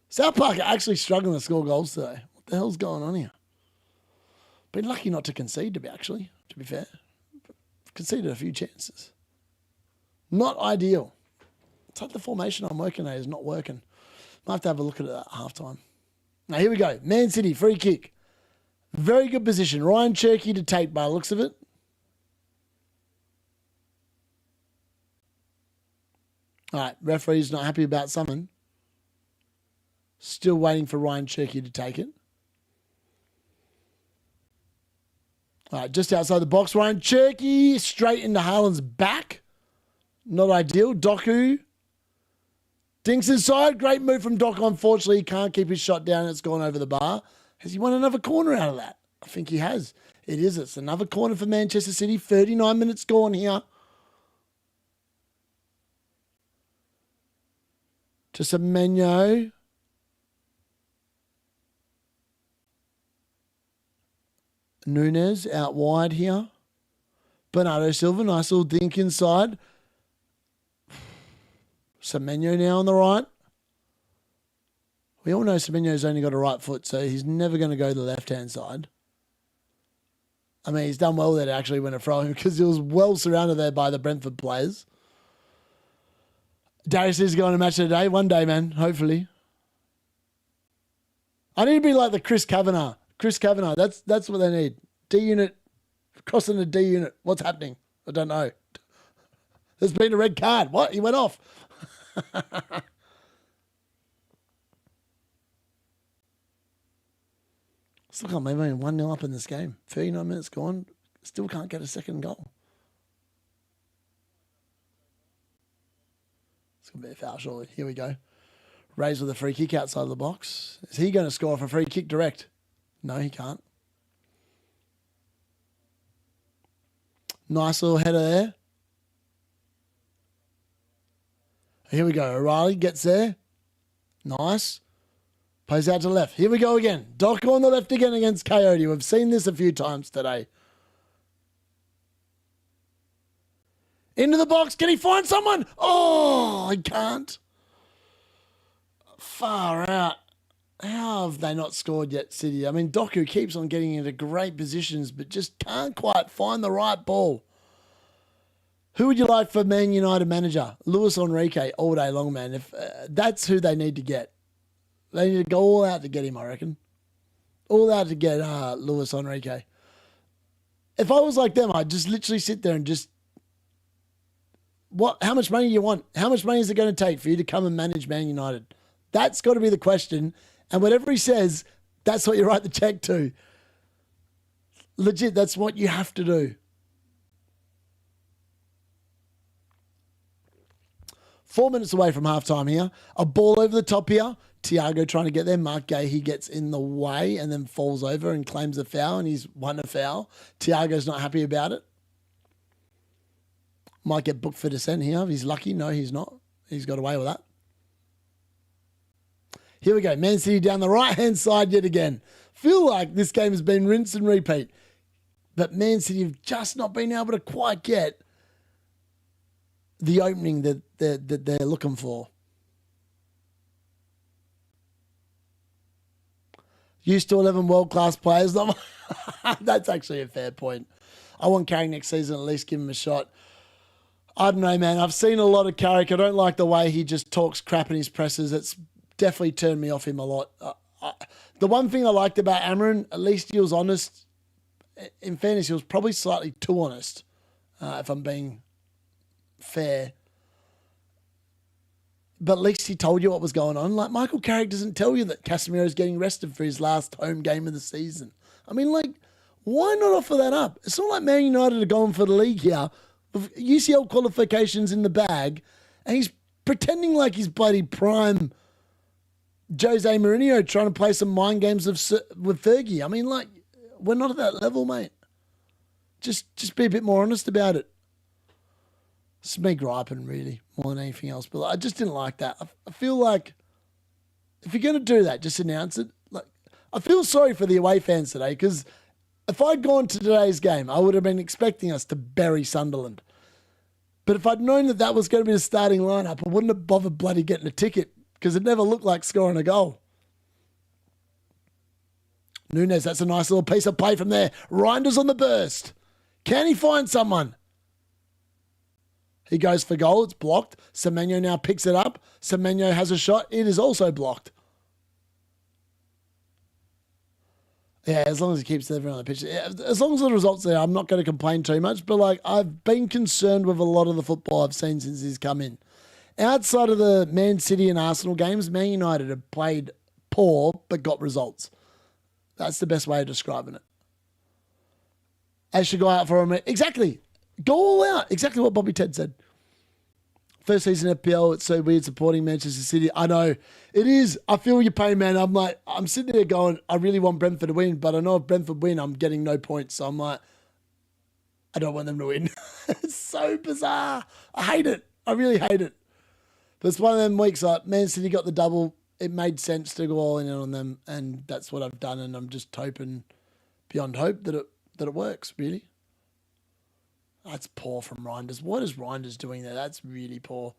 South Park are actually struggling to score goals today. What the hell's going on here? Been lucky not to concede, to be fair. Conceded a few chances. Not ideal. It's like the formation I'm working at is not working. Might have to have a look at it at halftime. Now, here we go. Man City, free kick. Very good position. Ryan Cherky to take by the looks of it. All right, referee's not happy about something. Still waiting for Ryan Cherky to take it. All right, just outside the box. Ryan Cherky straight into Haaland's back. Not ideal. Doku. Dinks inside. Great move from Doku. Unfortunately, he can't keep his shot down. It's gone over the bar. Has he won another corner out of that? I think he has. It is. It's another corner for Manchester City. 39 minutes gone here. To Semenyo. Nunes out wide here. Bernardo Silva, nice little dink inside. Semenyo now on the right. We all know Semenyo's only got a right foot, so he's never going to go to the left-hand side. I mean, he's done well there to actually win a throw because he was well surrounded there by the Brentford players. Darius is going to match of the day. One day, man, hopefully. I need to be like the Chris Kavanagh. Chris Kavanagh, that's what they need. D-Unit, crossing the D-Unit. What's happening? I don't know. There's been a red card. What? He went off. Still can't believe I'm 1-0 up in this game. 39 minutes gone. Still can't get a second goal. It's going to be a foul, surely. Here we go. Rays with a free kick outside of the box. Is he going to score off a free kick direct? No, he can't. Nice little header there. Here we go. O'Reilly gets there. Nice. Plays out to the left. Here we go again. Doku on the left again against Coyote. We've seen this a few times today. Into the box. Can he find someone? Oh, he can't. Far out. How have they not scored yet, City? I mean, Doku keeps on getting into great positions, but just can't quite find the right ball. Who would you like for Man United manager? Luis Enrique all day long, man. If that's who they need to get. They need to go all out to get him, I reckon. All out to get Luis Enrique. If I was like them, I'd just literally sit there and just... How much money do you want? How much money is it going to take for you to come and manage Man United? That's got to be the question. And whatever he says, that's what you write the check to. Legit, that's what you have to do. 4 minutes away from halftime here. A ball over the top here. Thiago trying to get there. Mark Gay, he gets in the way and then falls over and claims a foul, and he's won a foul. Thiago's not happy about it. Might get booked for dissent here. He's lucky. No, he's not. He's got away with that. Here we go. Man City down the right-hand side yet again. Feel like this game has been rinse and repeat. But Man City have just not been able to quite get the opening that they're looking for. Used to 11 world-class players. That's actually a fair point. I want Carrick next season, at least give him a shot. I don't know, man. I've seen a lot of Carrick. I don't like the way he just talks crap in his presses. It's definitely turned me off him a lot. The one thing I liked about Amarin, at least he was honest. In fairness, he was probably slightly too honest, if I'm being fair. But at least he told you what was going on. Like, Michael Carrick doesn't tell you that Casemiro's getting rested for his last home game of the season. I mean, like, why not offer that up? It's not like Man United are going for the league here with UCL qualifications in the bag, and he's pretending like he's bloody prime Jose Mourinho trying to play some mind games with Fergie. I mean, like, we're not at that level, mate. Just be a bit more honest about it. It's me griping, really, more than anything else. But I just didn't like that. I feel like if you're going to do that, just announce it. Like, I feel sorry for the away fans today because if I'd gone to today's game, I would have been expecting us to bury Sunderland. But if I'd known that that was going to be the starting lineup, I wouldn't have bothered bloody getting a ticket because it never looked like scoring a goal. Nunes, that's a nice little piece of play from there. Reinders on the burst. Can he find someone? He goes for goal. It's blocked. Semenyo now picks it up. Semenyo has a shot. It is also blocked. Yeah, as long as he keeps everyone on the pitch. As long as the results there, I'm not going to complain too much. But, like, I've been concerned with a lot of the football I've seen since he's come in. Outside of the Man City and Arsenal games, Man United have played poor but got results. That's the best way of describing it. They should go out for him. Exactly. Go all out. Exactly what Bobby Ted said. First season FPL, it's so weird supporting Manchester City. I know. It is. I feel your pain, man. I'm like, I'm sitting there going, I really want Brentford to win, but I know if Brentford win, I'm getting no points. So I'm like, I don't want them to win. It's so bizarre. I hate it. I really hate it. But it's one of them weeks like Man City got the double. It made sense to go all in on them, and that's what I've done. And I'm just hoping beyond hope that it works, really. That's poor from Reinders. What is Reinders doing there? That's really poor.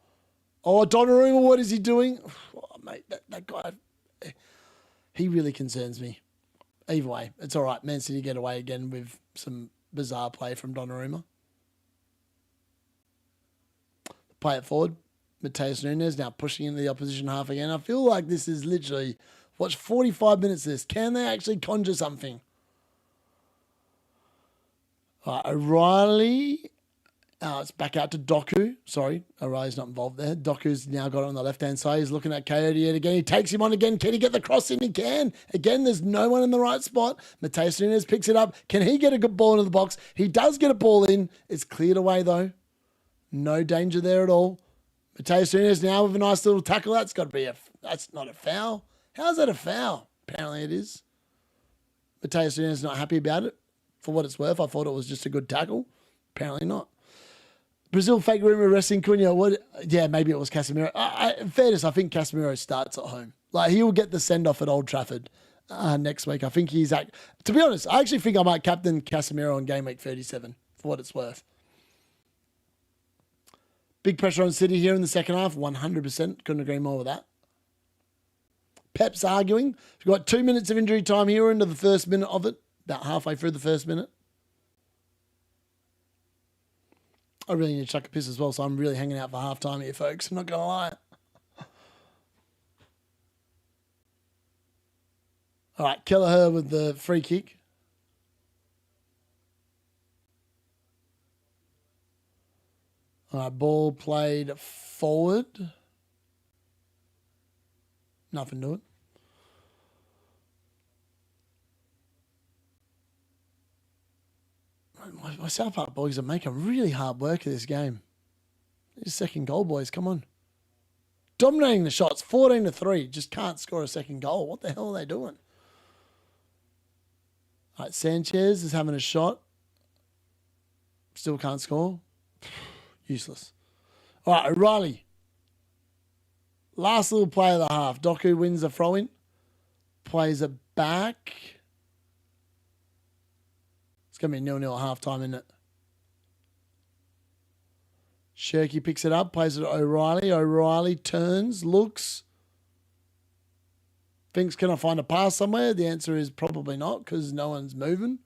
Oh, Donnarumma, what is he doing? Oh, mate, that guy, he really concerns me. Either way, it's all right. Man City get away again with some bizarre play from Donnarumma. Play it forward. Mateus Nunes now pushing into the opposition half again. I feel like this is literally, watch 45 minutes of this. Can they actually conjure something? O'Reilly. It's back out to Doku. Sorry, O'Reilly's not involved there. Doku's now got it on the left-hand side. He's looking at Coyote yet again. He takes him on again. Can he get the cross in? He can. Again, there's no one in the right spot. Mateus Nunes picks it up. Can he get a good ball into the box? He does get a ball in. It's cleared away, though. No danger there at all. Mateus Nunes now with a nice little tackle. That's got to be that's not a foul. How's that a foul? Apparently it is. Mateus Nunes is not happy about it. For what it's worth, I thought it was just a good tackle. Apparently not. Brazil fake rumor arresting Cunha. What? Yeah, maybe it was Casemiro. In fairness, I think Casemiro starts at home. Like, he will get the send-off at Old Trafford next week. I think he's... To be honest, I actually think I might captain Casemiro on game week 37, for what it's worth. Big pressure on City here in the second half. 100%. Couldn't agree more with that. Pep's arguing. We've got 2 minutes of injury time here into the first minute of it. About halfway through the first minute. I really need to chuck a piss as well, so I'm really hanging out for half time here, folks. I'm not going to lie. All right, Kelleher with the free kick. All right, ball played forward. Nothing to it. My South Park boys are making really hard work of this game. This second goal, boys, come on. Dominating the shots, 14-3. Just can't score a second goal. What the hell are they doing? All right, Sanchez is having a shot. Still can't score. Useless. All right, O'Reilly. Last little play of the half. Doku wins a throw-in. Plays it back. It's going to be 0-0 at half-time, isn't it? Shirky picks it up, plays it to O'Reilly. O'Reilly turns, looks. Thinks, can I find a pass somewhere? The answer is probably not, because no one's moving.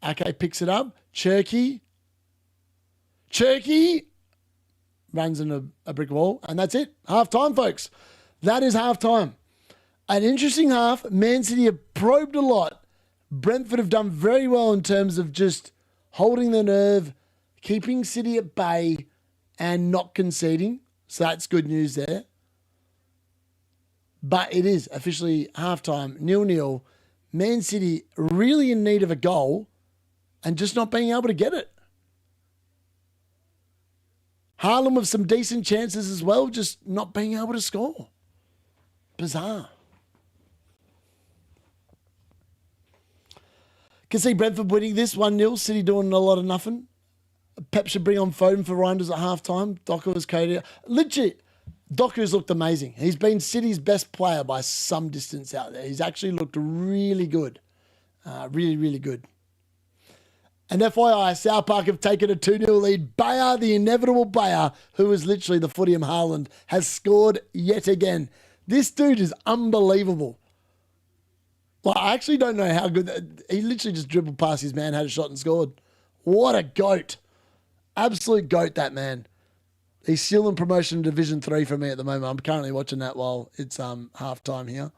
Ake picks it up. Cherky runs into a brick wall, and that's it. Half-time, folks. That is half-time. An interesting half. Man City have probed a lot. Brentford have done very well in terms of just holding the nerve, keeping City at bay, and not conceding. So that's good news there. But it is officially halftime, 0-0. Man City really in need of a goal and just not being able to get it. Haaland with some decent chances as well, just not being able to score. Bizarre. Can see Brentford winning this 1-0. City doing a lot of nothing. Pep should bring on Foden for Reinders at halftime. Doku was coded. Legit, Doku's looked amazing. He's been City's best player by some distance out there. He's actually looked really good. Really, really good. And FYI, South Park have taken a 2-0 lead. Bayer, the inevitable Bayer, who is literally the Footium Haaland, has scored yet again. This dude is unbelievable. Well, I actually don't know how good... He literally just dribbled past his man, had a shot and scored. What a goat. Absolute goat, that man. He's still in promotion to Division 3 for me at the moment. I'm currently watching that while it's half-time here.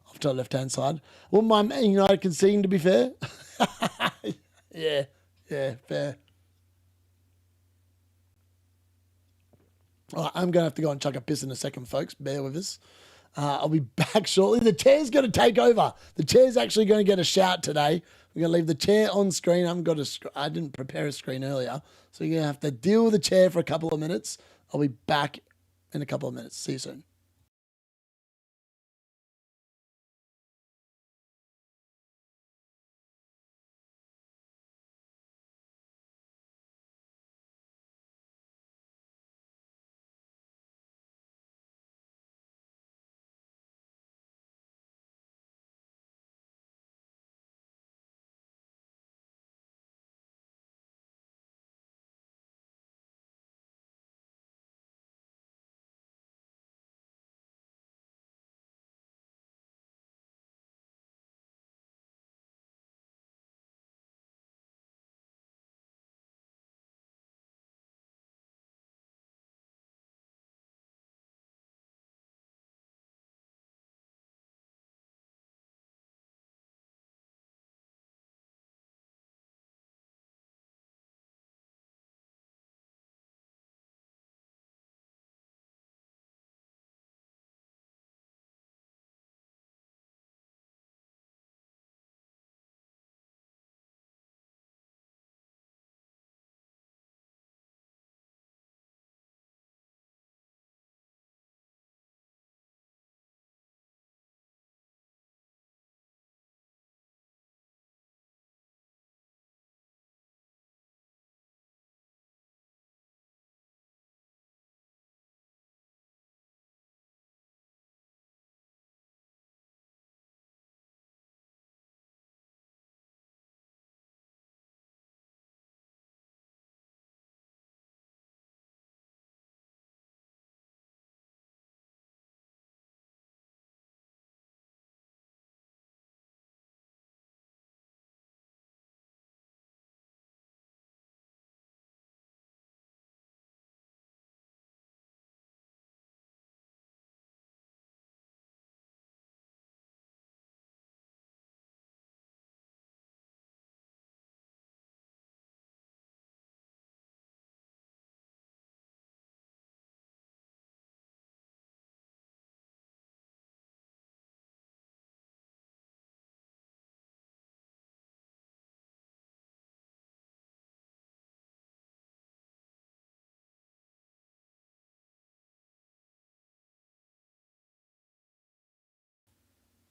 Off to the left-hand side. Wouldn't mind Man United conceding, to be fair. Yeah, fair. All right, I'm going to have to go and chuck a piss in a second, folks. Bear with us. I'll be back shortly. The chair's going to take over. The chair's actually going to get a shout today. We're going to leave the chair on screen. I didn't prepare a screen earlier. So you're going to have to deal with the chair for a couple of minutes. I'll be back in a couple of minutes. See you soon.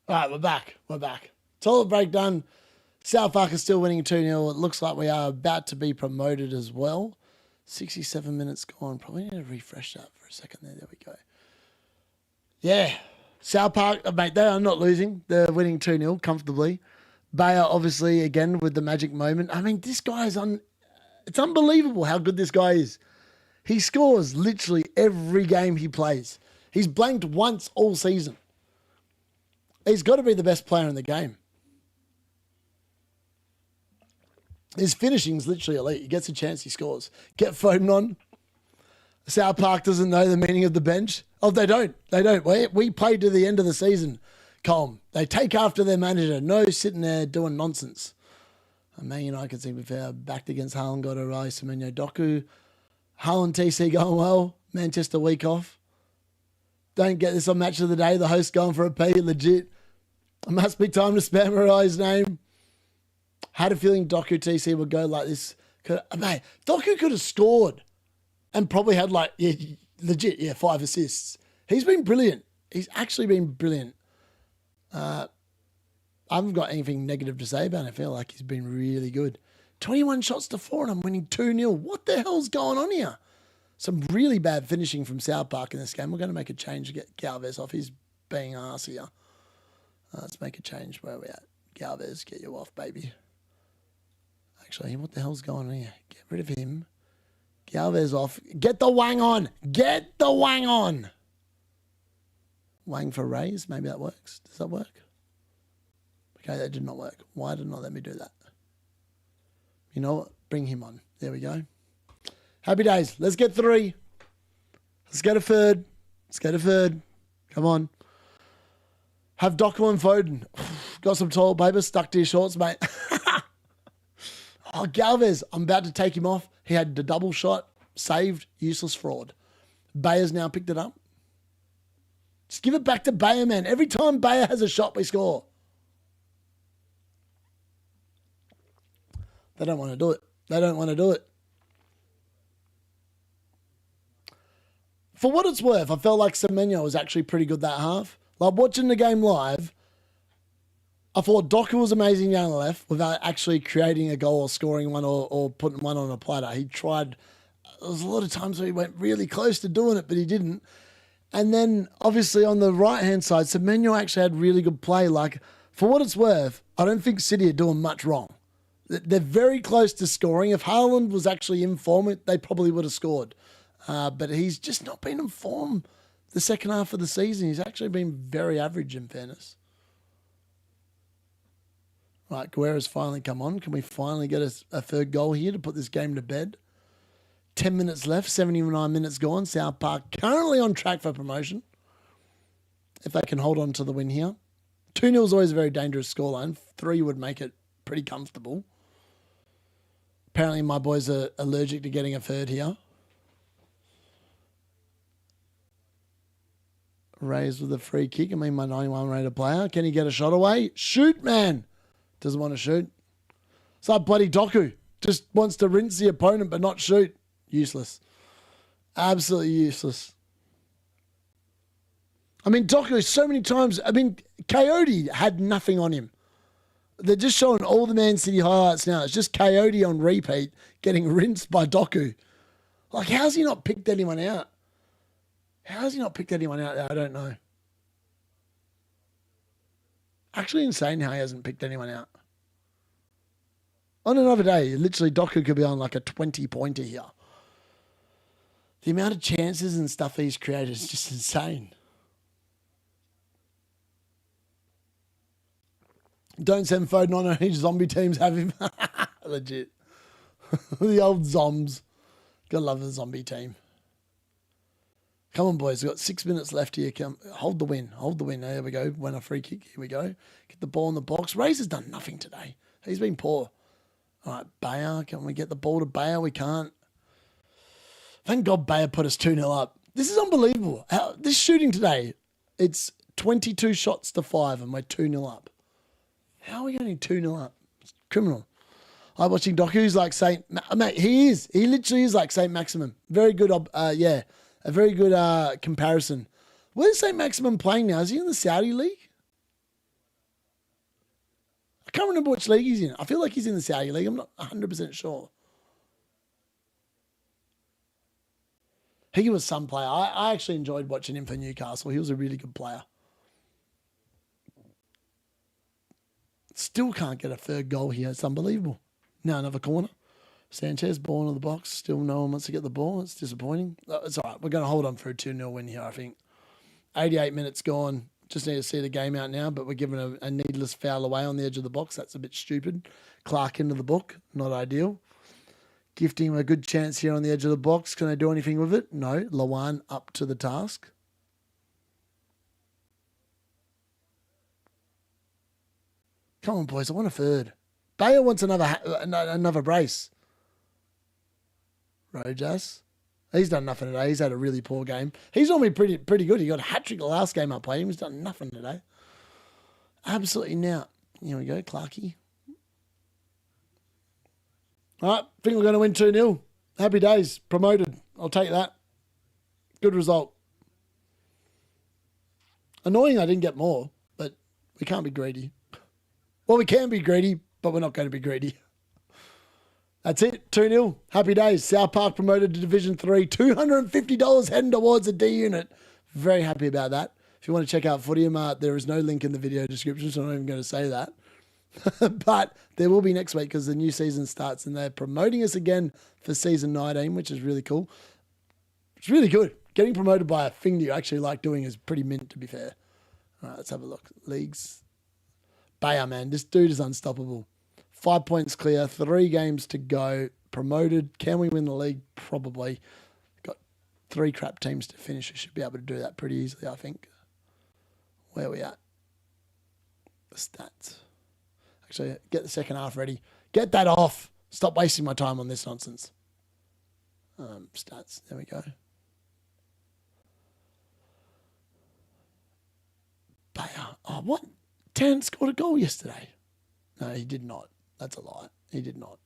All right, we're back. We're back. Toilet break done. South Park is still winning 2-0. It looks like we are about to be promoted as well. 67 minutes gone. Probably need to refresh that for a second there. There we go. Yeah. South Park, mate, they are not losing. They're winning 2-0 comfortably. Bayer, obviously, again, with the magic moment. I mean, this guy is it's unbelievable how good this guy is. He scores literally every game he plays. He's blanked once all season. He's got to be the best player in the game. His finishing's literally elite. He gets a chance, he scores. Get Foden on. South Park doesn't know the meaning of the bench. Oh, they don't. They don't. We played to the end of the season, Colm. They take after their manager. No sitting there doing nonsense. And Man United can see we've backed against Haaland, got a rise. Semenyo Doku. Haaland TC going well. Manchester week off. Don't get this on Match of the Day. The host going for a P. Legit. It must be time to spam his name. Had a feeling Doku TC would go like this. Mate, Doku could have scored and probably had legit 5 assists. He's been brilliant. He's actually been brilliant. I haven't got anything negative to say about him. I feel like he's been really good. 21 shots to 4 and I'm winning 2-0. What the hell's going on here? Some really bad finishing from South Park in this game. We're going to make a change to get Galvez off. He's being arse here. Let's make a change. Where are we at? Galvez, get you off, baby. Actually, what the hell's going on here? Get rid of him. Galvez off. Get the Wang on. Get the Wang on. Wang for raise. Maybe that works. Does that work? Okay, that did not work. Why did not let me do that? You know what? Bring him on. There we go. Happy days. Let's get 3. Let's get a third. Let's get a third. Come on. Have Doku and Foden. Got some toilet paper stuck to your shorts, mate. Oh, Galvez. I'm about to take him off. He had the double shot. Saved. Useless fraud. Bayer's now picked it up. Just give it back to Bayer, man. Every time Bayer has a shot, we score. They don't want to do it. They don't want to do it. For what it's worth, I felt like Semenyo was actually pretty good that half. Like watching the game live, I thought Doku was amazing down the left without actually creating a goal or scoring one or putting one on a platter. He tried. There was a lot of times where he went really close to doing it, but he didn't. And then obviously on the right-hand side, Semenyo actually had really good play. Like, for what it's worth, I don't think City are doing much wrong. They're very close to scoring. If Haaland was actually in form, they probably would have scored. But he's just not been in form the second half of the season. He's actually been very average, in fairness. Right, Guerra's finally come on. Can we finally get a third goal here to put this game to bed? 10 minutes left, 79 minutes gone. South Park currently on track for promotion. If they can hold on to the win here. 2-0 is always a very dangerous scoreline. 3 would make it pretty comfortable. Apparently my boys are allergic to getting a third here. Raised with a free kick. I mean, my 91 rated player. Can he get a shot away? Shoot, man. Doesn't want to shoot. It's like bloody Doku. Just wants to rinse the opponent but not shoot. Useless. Absolutely useless. I mean, Doku so many times. I mean, Coyote had nothing on him. They're just showing all the Man City highlights now. It's just Coyote on repeat getting rinsed by Doku. Like, how's he not picked anyone out? How has he not picked anyone out there? I don't know. Actually insane how he hasn't picked anyone out. On another day, literally Doku could be on like a 20-pointer here. The amount of chances and stuff he's created is just insane. Don't send Foden on any zombie teams have him. Legit. The old zombs. Gotta love the zombie team. Come on, boys. We've got 6 minutes left here. Come, hold the win. Hold the win. There we go. Win a free kick. Here we go. Get the ball in the box. Razor's done nothing today. He's been poor. All right, Bayer. Can we get the ball to Bayer? We can't. Thank God Bayer put us 2-0 up. This is unbelievable. This shooting today, it's 22 shots to 5 and we're 2-0 up. How are we getting 2-0 up? It's criminal. I'm watching Doku. He's like Saint... Mate, he is. He literally is like Saint Maximum. Very good, yeah. A very good comparison. Where's St. Maximum playing now? Is he in the Saudi League? I can't remember which league he's in. I feel like he's in the Saudi League. I'm not 100% sure. He was some player. I actually enjoyed watching him for Newcastle. He was a really good player. Still can't get a third goal here. It's unbelievable. Now another corner. Sanchez, ball in the box. Still no one wants to get the ball. It's disappointing. It's all right. We're going to hold on for a 2-0 win here, I think. 88 minutes gone. Just need to see the game out now, but we're giving a needless foul away on the edge of the box. That's a bit stupid. Clark into the book. Not ideal. Gifting him a good chance here on the edge of the box. Can I do anything with it? No. Lawan up to the task. Come on, boys. I want a third. Bayer wants another brace. Rojas. He's done nothing today. He's had a really poor game. He's normally pretty good. He got a hat-trick the last game I played him. He's done nothing today. Absolutely now. Here we go, Clarkie. All right, think we're going to win 2-0. Happy days. Promoted. I'll take that. Good result. Annoying I didn't get more, but we can't be greedy. Well, we can be greedy, but we're not going to be greedy. That's it. 2-0. Happy days. South Park promoted to Division 3. $250 heading towards a D-Unit. Very happy about that. If you want to check out Footyum, there is no link in the video description, so I'm not even going to say that. But there will be next week because the new season starts and they're promoting us again for season 19, which is really cool. It's really good. Getting promoted by a thing that you actually like doing is pretty mint, to be fair. All right, let's have a look. Leagues. Bayer, man. This dude is unstoppable. 5 points clear. 3 games to go. Promoted. Can we win the league? Probably. Got 3 crap teams to finish. We should be able to do that pretty easily, I think. Where are we at? The stats. Actually, get the second half ready. Get that off. Stop wasting my time on this nonsense. Stats. There we go. Bayer. Oh, what? Tan scored a goal yesterday. No, he did not. That's a lie. He did not.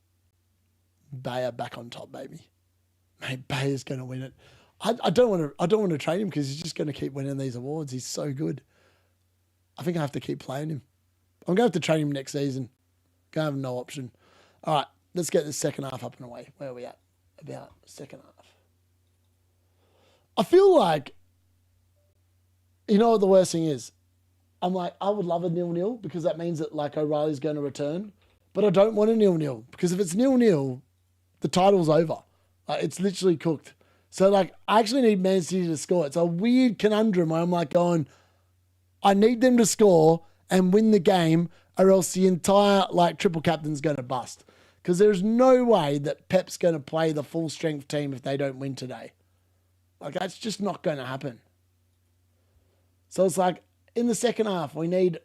Bayer back on top, baby. Mate, Bayer's going to win it. I don't want to trade him because he's just going to keep winning these awards. He's so good. I think I have to keep playing him. I'm going to have to trade him next season. Going to have no option. All right, let's get the second half up and away. Where are we at? About second half. I feel like, you know what the worst thing is? I'm like, I would love a 0-0 because that means that like O'Reilly's going to return. But I don't want a 0-0 because if it's 0-0, the title's over. It's literally cooked. So like, I actually need Man City to score. It's a weird conundrum where I'm like going, I need them to score and win the game or else the entire like triple captain's going to bust. Because there's no way that Pep's going to play the full strength team if they don't win today. Like, that's just not going to happen. So it's like, in the second half, we need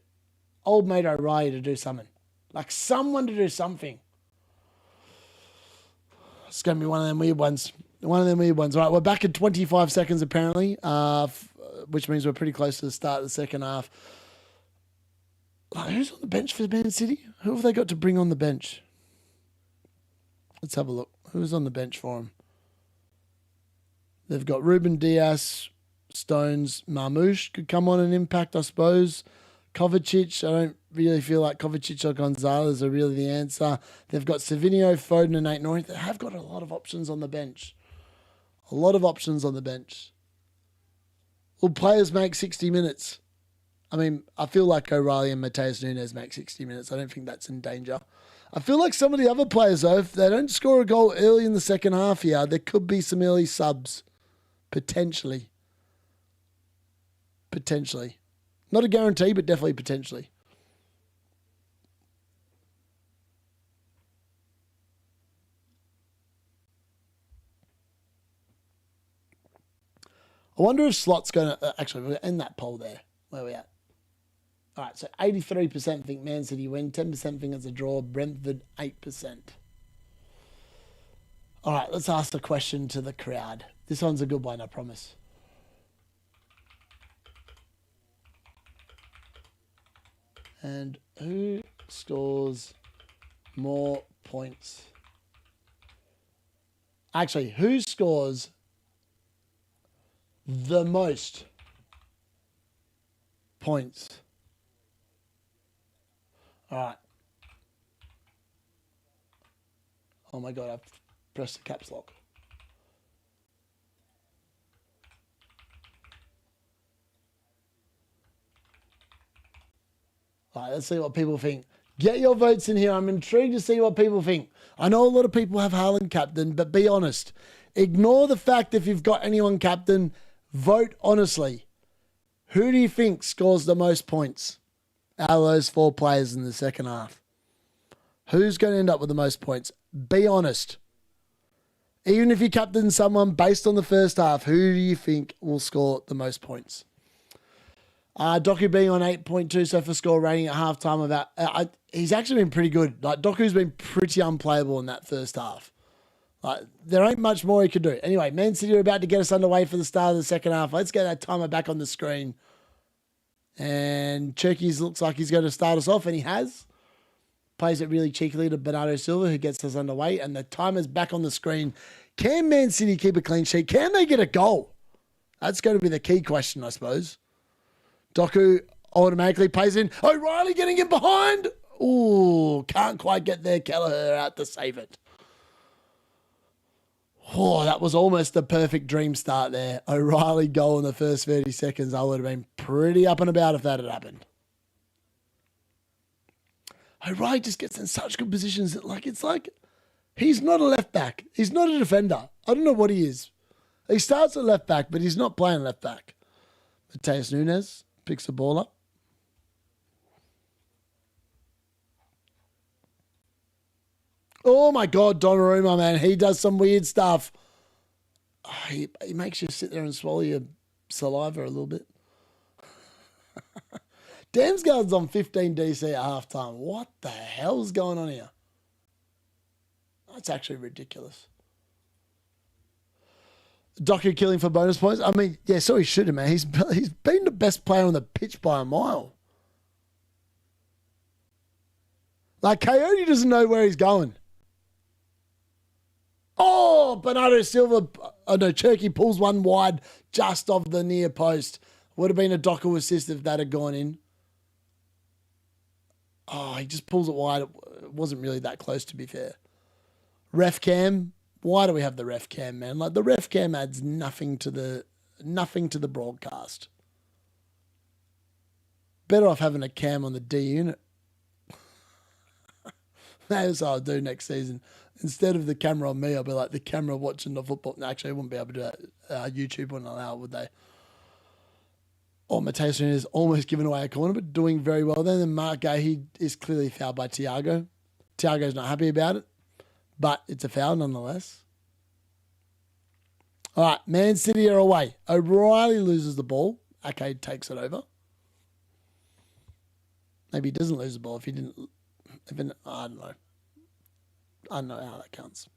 old mate O'Reilly to do something. Like, someone to do something. It's going to be one of them weird ones. One of them weird ones. All right, we're back in 25 seconds, apparently, which means we're pretty close to the start of the second half. Like, who's on the bench for Man City? Who have they got to bring on the bench? Let's have a look. Who's on the bench for them? They've got Ruben Dias, Stones, Marmoush could come on and impact, I suppose. Kovacic, I don't really feel like Kovacic or Gonzalez are really the answer. They've got Savinio, Foden and Ait-Nouri. They have got a lot of options on the bench. A lot of options on the bench. Will players make 60 minutes? I mean, I feel like O'Reilly and Mateus Nunes make 60 minutes. I don't think that's in danger. I feel like some of the other players, though, if they don't score a goal early in the second half here, there could be some early subs. Potentially. Potentially. Not a guarantee, but definitely potentially. I wonder if Slot's going to... actually, we're going to end that poll there. Where are we at? All right, so 83% think Man City win, 10% think it's a draw, Brentford 8%. All right, let's ask the question to the crowd. This one's a good one, I promise. And who scores more points? Actually, who scores the most points? All right. Oh my God, I've pressed the caps lock. All right, let's see what people think. Get your votes in here. I'm intrigued to see what people think. I know a lot of people have Haaland captain, but be honest. Ignore the fact if you've got anyone captain. Vote honestly. Who do you think scores the most points out of those four players in the second half? Who's going to end up with the most points? Be honest. Even if you captain someone based on the first half, who do you think will score the most points? Doku being on 8.2 so for score rating at halftime about he's actually been pretty good. Like Doku's been pretty unplayable in that first half. Like there ain't much more he could do. Anyway, Man City are about to get us underway for the start of the second half. Let's get that timer back on the screen. And Cherkis looks like he's going to start us off, and he has. Plays it really cheekily to Bernardo Silva, who gets us underway, and the timer's back on the screen. Can Man City keep a clean sheet? Can they get a goal? That's going to be the key question, I suppose. Doku automatically plays in. O'Reilly getting in behind. Ooh, can't quite get there. Kelleher out to save it. Oh, that was almost the perfect dream start there. O'Reilly goal in the first 30 seconds. I would have been pretty up and about if that had happened. O'Reilly just gets in such good positions that it's like he's not a left back. He's not a defender. I don't know what he is. He starts at left back, but he's not playing left back. Mateus Nunes picks the ball up. Oh my God, Donnarumma, man. He does some weird stuff. Oh, he makes you sit there and swallow your saliva a little bit. Damsgaard's on 15 DC at halftime. What the hell's going on here? That's actually ridiculous. Doku killing for bonus points. I mean, yeah, so he should have, man. He's been the best player on the pitch by a mile. Like, Coyote doesn't know where he's going. Oh, Bernardo Silva, oh no, Cherky pulls one wide just off the near post. Would have been a Doku assist if that had gone in. Oh, he just pulls it wide. It wasn't really that close, to be fair. Ref cam. Why do we have the ref cam, man? Like, the ref cam adds nothing to the broadcast. Better off having a cam on the D-Unit. That's what I'll do next season. Instead of the camera on me, I'll be like the camera watching the football. No, actually, I wouldn't be able to do that. YouTube wouldn't allow it, would they? Oh, Mateus is almost giving away a corner, but doing very well then. And Mark Gahey is clearly fouled by Thiago. Thiago's not happy about it, but it's a foul nonetheless. All right, Man City are away. O'Reilly loses the ball. Ake takes it over. Maybe he doesn't lose the ball if he didn't. I don't know. I don't know how that counts.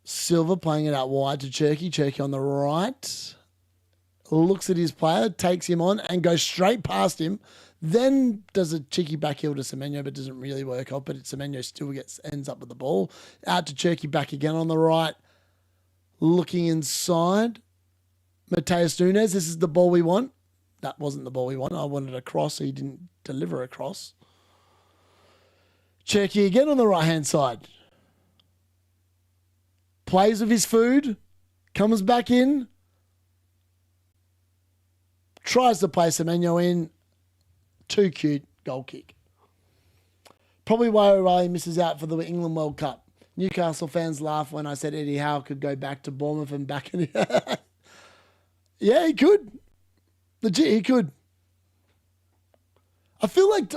Silva playing it out wide to Cherky. Cherky on the right. Looks at his player, takes him on and goes straight past him. Then does a cheeky back heel to Semenyo, but doesn't really work out. But Semenyo still ends up with the ball. Out to Cherky, back again on the right. Looking inside. Mateus Nunes, this is the ball we want. That wasn't the ball we want. I wanted a cross. He didn't deliver a cross. Cherky again on the right-hand side. Plays with his food. Comes back in. Tries to play Semenyo in. Too cute. Goal kick. Probably why O'Reilly misses out for the England World Cup. Newcastle fans laugh when I said Eddie Howe could go back to Bournemouth and back in. Yeah, he could. Legit, he could. I feel like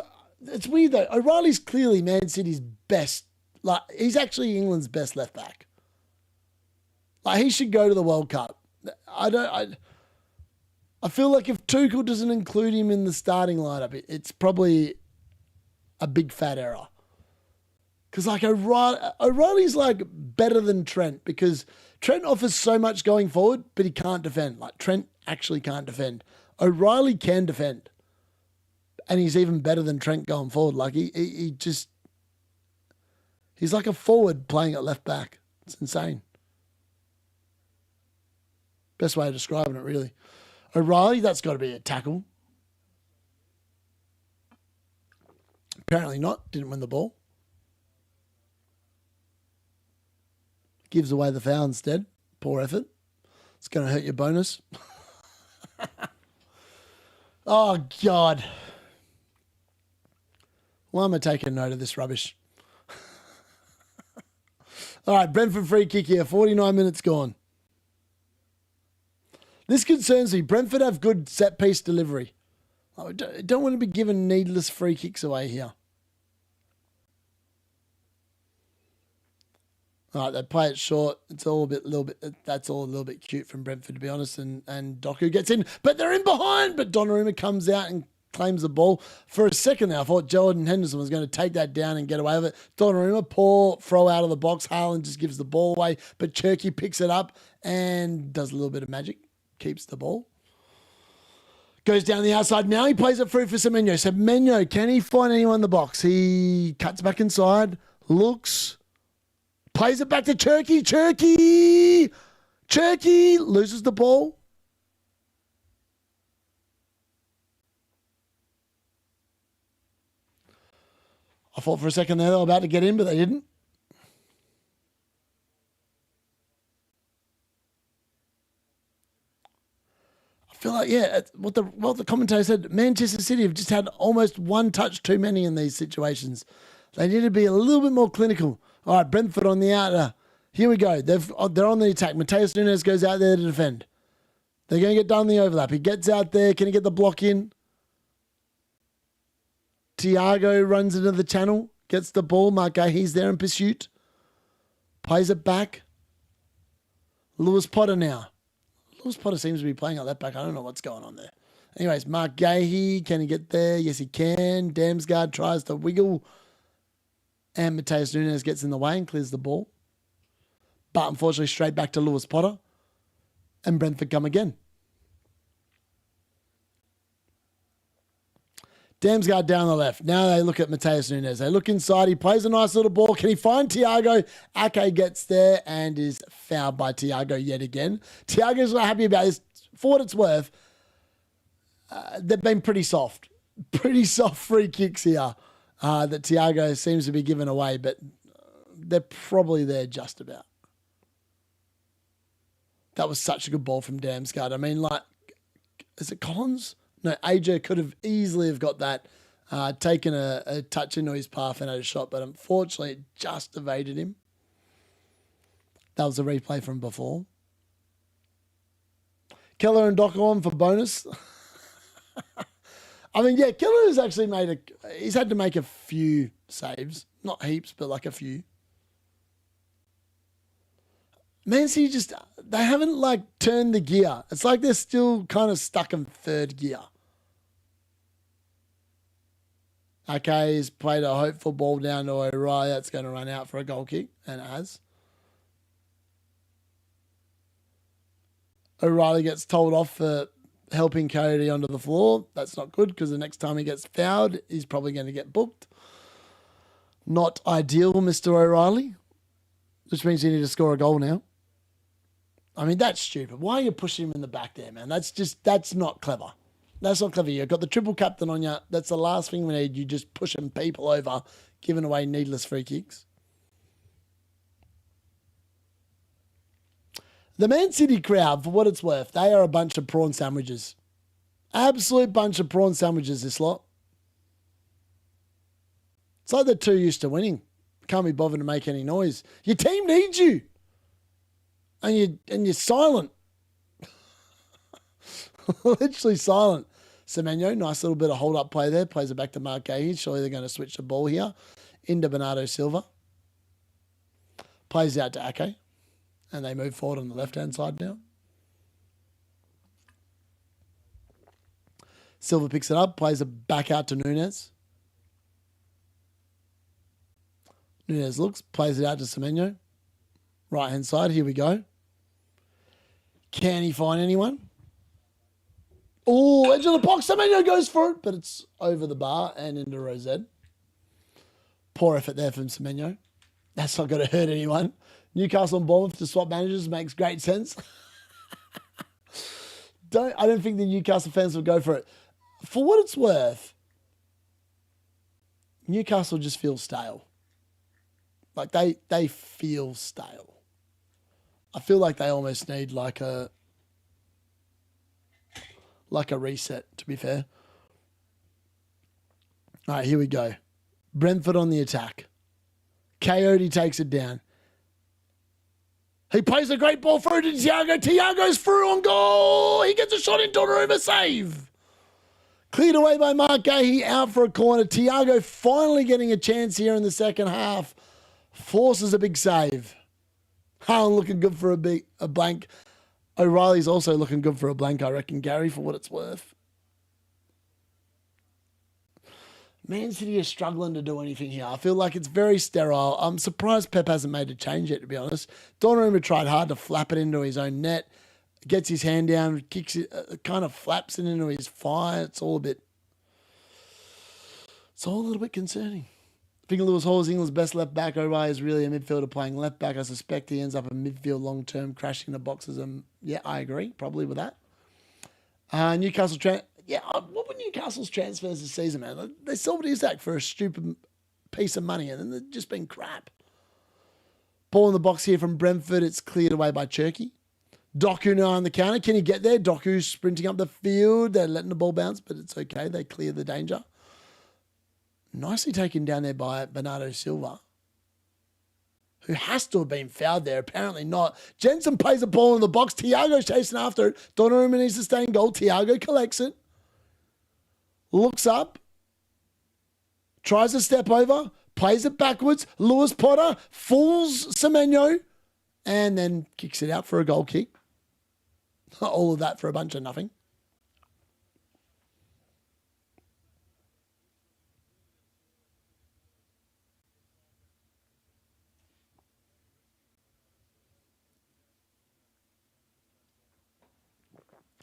it's weird though. O'Reilly's clearly Man City's best. Like, he's actually England's best left back. Like, he should go to the World Cup. I feel like if Tuchel doesn't include him in the starting lineup, it's probably a big fat error. Because like O'Reilly's like better than Trent, because Trent offers so much going forward, but he can't defend. Like, Trent actually can't defend. O'Reilly can defend. And he's even better than Trent going forward. Like, he's like a forward playing at left back. It's insane. Best way of describing it, really. O'Reilly, that's got to be a tackle. Apparently not. Didn't win the ball. Gives away the foul instead. Poor effort. It's going to hurt your bonus. Oh, God. Why am I taking note of this rubbish? All right, Brentford free kick here. 49 minutes gone. This concerns me. Brentford have good set-piece delivery. I don't want to be given needless free kicks away here. All right, they play it short. It's all that's all a little bit cute from Brentford, to be honest. And Doku gets in, but they're in behind. But Donnarumma comes out and claims the ball. For a second there, I thought Jordan Henderson was going to take that down and get away with it. Donnarumma, poor throw out of the box. Haaland just gives the ball away, but Cherky picks it up and does a little bit of magic. Keeps the ball. Goes down the outside. Now he plays it through for Semenyo. Semenyo, can he find anyone in the box? He cuts back inside. Looks. Plays it back to Cherky. Cherky loses the ball. I thought for a second there they were about to get in, but they didn't. I feel like, yeah, what the commentator said, Manchester City have just had almost one touch too many in these situations. They need to be a little bit more clinical. All right, Brentford on the outer. Here we go. They're on the attack. Mateus Nunes goes out there to defend. They're going to get done the overlap. He gets out there. Can he get the block in? Thiago runs into the channel. Gets the ball. He's there in pursuit. Plays it back. Lewis Potter now. Lewis Potter seems to be playing at left back. I don't know what's going on there. Anyways, Mark Gahey. Can he get there? Yes, he can. Damsgaard tries to wiggle. And Mateus Nunes gets in the way and clears the ball. But unfortunately, straight back to Lewis Potter. And Brentford come again. Damsgaard down the left. Now they look at Mateus Nunes. They look inside. He plays a nice little ball. Can he find Thiago? Ake gets there and is fouled by Thiago yet again. Thiago's not happy about this. For what it's worth, they've been pretty soft. Pretty soft free kicks here that Thiago seems to be giving away, but they're probably there just about. That was such a good ball from Damsgaard. I mean, like, is it Collins? No, AJ could have easily have got that, taken a touch into his path and had a shot, but unfortunately it just evaded him. That was a replay from before. Keller and Doku on for bonus. I mean, yeah, Keller has actually he's had to make a few saves. Not heaps, but like a few. Man City they haven't like turned the gear. It's like they're still kind of stuck in third gear. Okay, he's played a hopeful ball down to O'Reilly. That's going to run out for a goal kick, and it has. O'Reilly gets told off for helping Coyote onto the floor. That's not good because the next time he gets fouled, he's probably going to get booked. Not ideal, Mr. O'Reilly. Which means you need to score a goal now. I mean, that's stupid. Why are you pushing him in the back there, man? That's not clever. That's not clever. You've got the triple captain on you. That's the last thing we need. You just pushing people over, giving away needless free kicks. The Man City crowd, for what it's worth, they are a bunch of prawn sandwiches. Absolute bunch of prawn sandwiches, this lot. It's like they're too used to winning. Can't be bothered to make any noise. Your team needs you. And you're silent. Literally silent. Semenyo, nice little bit of hold-up play there. Plays it back to Mark Gahey. Surely they're going to switch the ball here. Into Bernardo Silva. Plays out to Ake. And they move forward on the left-hand side now. Silva picks it up. Plays it back out to Nunes. Nunes looks. Plays it out to Semenyo. Right-hand side. Here we go. Can he find anyone? Oh, edge of the box. Semenyo goes for it, but it's over the bar and into Rosette. Poor effort there from Semenyo. That's not going to hurt anyone. Newcastle and Bournemouth to swap managers makes great sense. I don't think the Newcastle fans will go for it. For what it's worth, Newcastle just feels stale. Like they feel stale. I feel like they almost need like a reset, to be fair. All right, here we go. Brentford on the attack. Coyote takes it down. He plays a great ball through to Thiago. Thiago's through on goal. He gets a shot in Donnarumma, save. Cleared away by Mark Gahey, out for a corner. Thiago finally getting a chance here in the second half. Forces a big save. Haaland looking good for a blank. O'Reilly's also looking good for a blank, I reckon, Gary, for what it's worth. Man City is struggling to do anything here. I feel like it's very sterile. I'm surprised Pep hasn't made a change yet, to be honest. Donnarumma tried hard to flap it into his own net. Gets his hand down, kicks it, kind of flaps it into his fire. It's all a little bit concerning. I think Lewis Hall is England's best left back. O'Reilly is really a midfielder playing left back. I suspect he ends up in midfield long term, crashing the boxes. And yeah, I agree, probably with that. Newcastle, what were Newcastle's transfers this season, man? They sold Isaac for a stupid piece of money, and then they've just been crap. Ball in the box here from Brentford. It's cleared away by Cherky. Doku now on the counter. Can he get there? Doku's sprinting up the field. They're letting the ball bounce, but it's okay. They clear the danger. Nicely taken down there by Bernardo Silva, who has to have been fouled there. Apparently not. Jensen plays a ball in the box. Thiago's chasing after it. Donnarumma needs to stay in goal. Thiago collects it. Looks up. Tries to step over. Plays it backwards. Lewis Potter fools Semenyo. And then kicks it out for a goal kick. All of that for a bunch of nothing.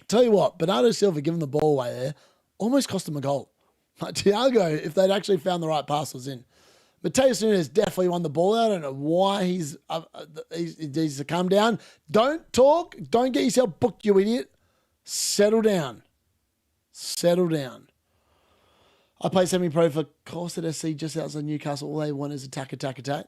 Tell you what, Bernardo Silva giving the ball away there almost cost him a goal. Like Thiago, if they'd actually found the right pass, was in. Mateus Nunes definitely won the ball. I don't know why he's needs to calm down. Don't talk. Don't get yourself booked, you idiot. Settle down. Settle down. I play semi-pro for Corset SC just outside Newcastle. All they want is attack, attack, attack.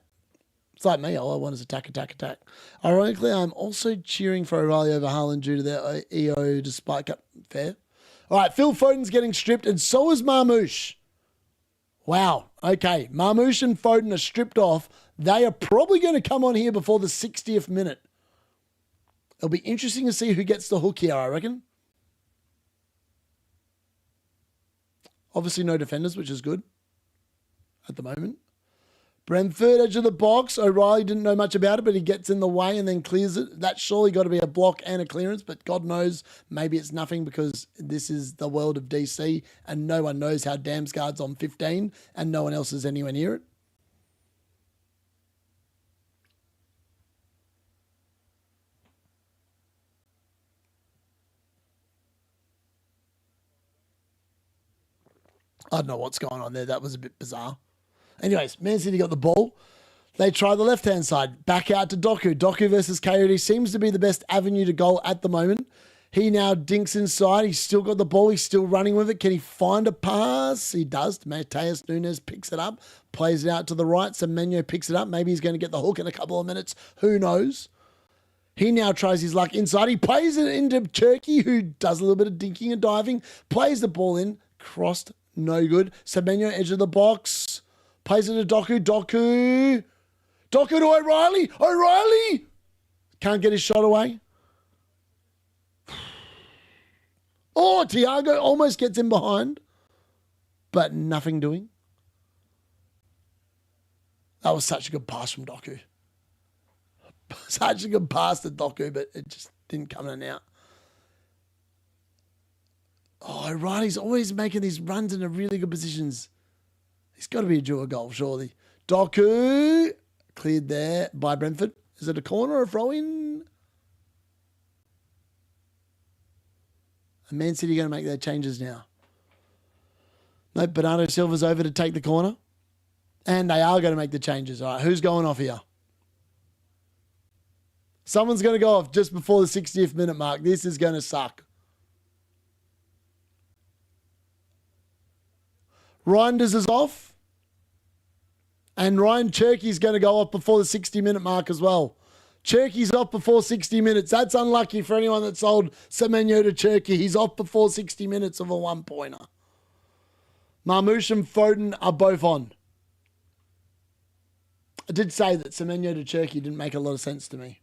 It's like me. All I want is attack, attack, attack. Ironically, I'm also cheering for O'Reilly over Haaland due to their EO despite... Fair. All right, Phil Foden's getting stripped, and so is Marmoush. Wow. Okay, Marmoush and Foden are stripped off. They are probably going to come on here before the 60th minute. It'll be interesting to see who gets the hook here, I reckon. Obviously no defenders, which is good at the moment. Brentford, edge of the box. O'Reilly didn't know much about it, but he gets in the way and then clears it. That's surely got to be a block and a clearance, but God knows, maybe it's nothing because this is the world of DC and no one knows how Damsgaard's on 15 and no one else is anywhere near it. I don't know what's going on there. That was a bit bizarre. Anyways, Man City got the ball. They try the left-hand side. Back out to Doku. Doku versus Coyote seems to be the best avenue to goal at the moment. He now dinks inside. He's still got the ball. He's still running with it. Can he find a pass? He does. Mateus Nunes picks it up, plays it out to the right. Semenyo picks it up. Maybe he's going to get the hook in a couple of minutes. Who knows? He now tries his luck inside. He plays it into Turkey, who does a little bit of dinking and diving. Plays the ball in. Crossed. No good. Semenyo, edge of the box. Plays it to Doku. Doku. Doku to O'Reilly. O'Reilly. Can't get his shot away. Oh, Thiago almost gets in behind. But nothing doing. That was such a good pass from Doku. Such a good pass to Doku, but it just didn't come in and out. Oh, O'Reilly's always making these runs into really good positions. He's got to be a dual goal, surely. Doku cleared there by Brentford. Is it a corner or a throw-in? And Man City going to make their changes now. No, Bernardo Silva's over to take the corner. And they are going to make the changes. All right, who's going off here? Someone's going to go off just before the 60th minute mark. This is going to suck. Reinders is off. And Ryan Cherky's going to go off before the 60-minute mark as well. Cherky's off before 60 minutes. That's unlucky for anyone that sold Semenyo to Cherky. He's off before 60 minutes of a one-pointer. Marmoush and Foden are both on. I did say that Semenyo to Cherky didn't make a lot of sense to me.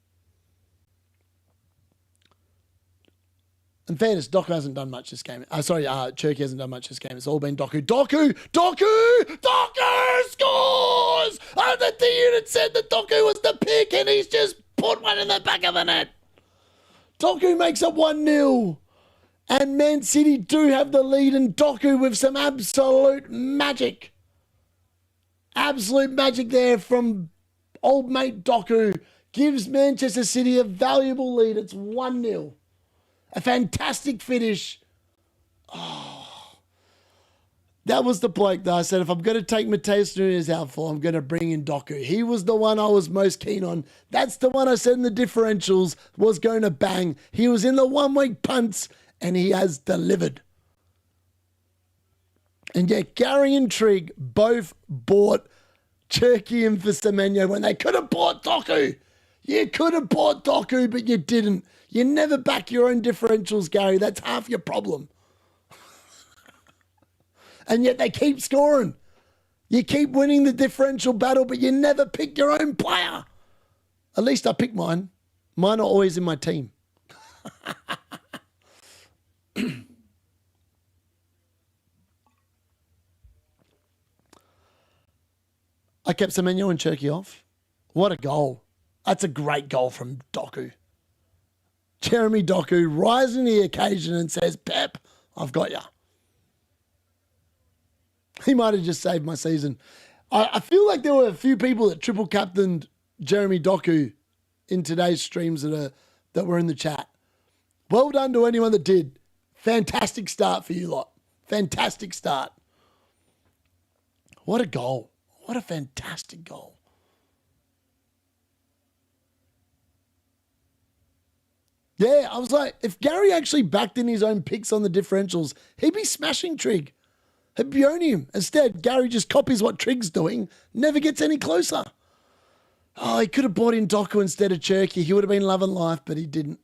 In fairness, Doku hasn't done much this game. Cherky hasn't done much this game. It's all been Doku. Doku! Doku! Doku scores! Oh, the D-Unit said that Doku was the pick and he's just put one in the back of the net. Doku makes it 1-0. And Man City do have the lead and Doku with some absolute magic. Absolute magic there from old mate Doku. Gives Manchester City a valuable lead. It's 1-0. A fantastic finish. Oh, that was the bloke that I said, if I'm going to take Mateus Nunes out for, I'm going to bring in Doku. He was the one I was most keen on. That's the one I said in the differentials was going to bang. He was in the 1 week punts and he has delivered. And yet Gary and Trigg both bought Cherky and for Semenyo when they could have bought Doku. You could have bought Doku, but you didn't. You never back your own differentials, Gary. That's half your problem. And yet they keep scoring. You keep winning the differential battle, but you never pick your own player. At least I pick mine. Mine are always in my team. I kept Semenyo and Cherky off. What a goal. That's a great goal from Doku. Jeremy Doku rising to the occasion and says, Pep, I've got you. He might have just saved my season. I feel like there were a few people that triple captained Jeremy Doku in today's streams that were in the chat. Well done to anyone that did. Fantastic start for you lot. Fantastic start. What a goal. What a fantastic goal. Yeah, I was like, if Gary actually backed in his own picks on the differentials, he'd be smashing Trig. He'd be owning him. Instead, Gary just copies what Trig's doing, never gets any closer. Oh, he could have bought in Doku instead of Cherky. He would have been loving life, but he didn't.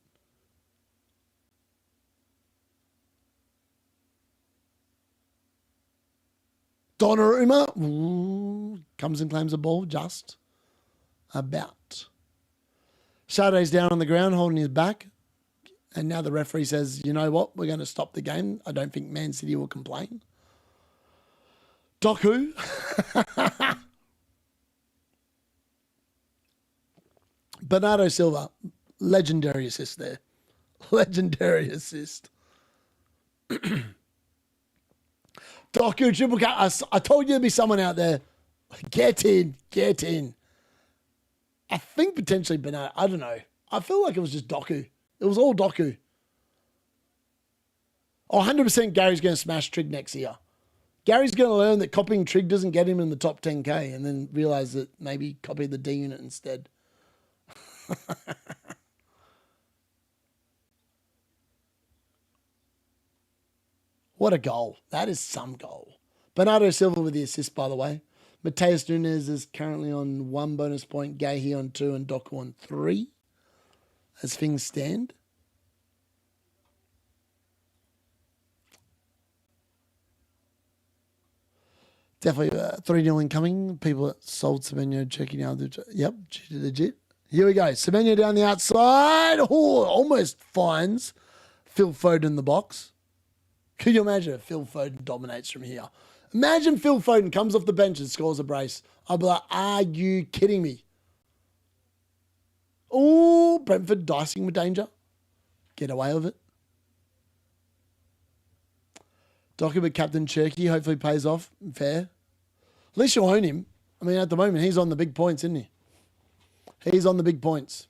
Donnarumma comes and claims the ball just about. Sade's down on the ground holding his back. And now the referee says, you know what, we're going to stop the game. I don't think Man City will complain. Doku. Bernardo Silva. Legendary assist there. Legendary assist. Doku, triple cut. I told you there'd be someone out there. Get in. Get in. I think potentially Bernardo. I don't know. I feel like it was just Doku. It was all Doku. Oh, 100% Gary's going to smash Trig next year. Gary's going to learn that copying Trig doesn't get him in the top 10K and then realise that maybe copy the D-Unit instead. What a goal. That is some goal. Bernardo Silva with the assist, by the way. Mateus Nunes is currently on 1 bonus point, Gahey on 2 and Doku on 3. As things stand. Definitely 3-0 incoming. People that sold Semenyo checking out. Yep, legit. Here we go. Semenyo down the outside. Oh, almost finds Phil Foden in the box. Could you imagine if Phil Foden dominates from here? Imagine Phil Foden comes off the bench and scores a brace. I'll be like, are you kidding me? Oh, Brentford dicing with danger. Get away with it. Doku with Captain Cherky hopefully pays off. Fair. At least you own him. I mean, at the moment, he's on the big points, isn't he? He's on the big points.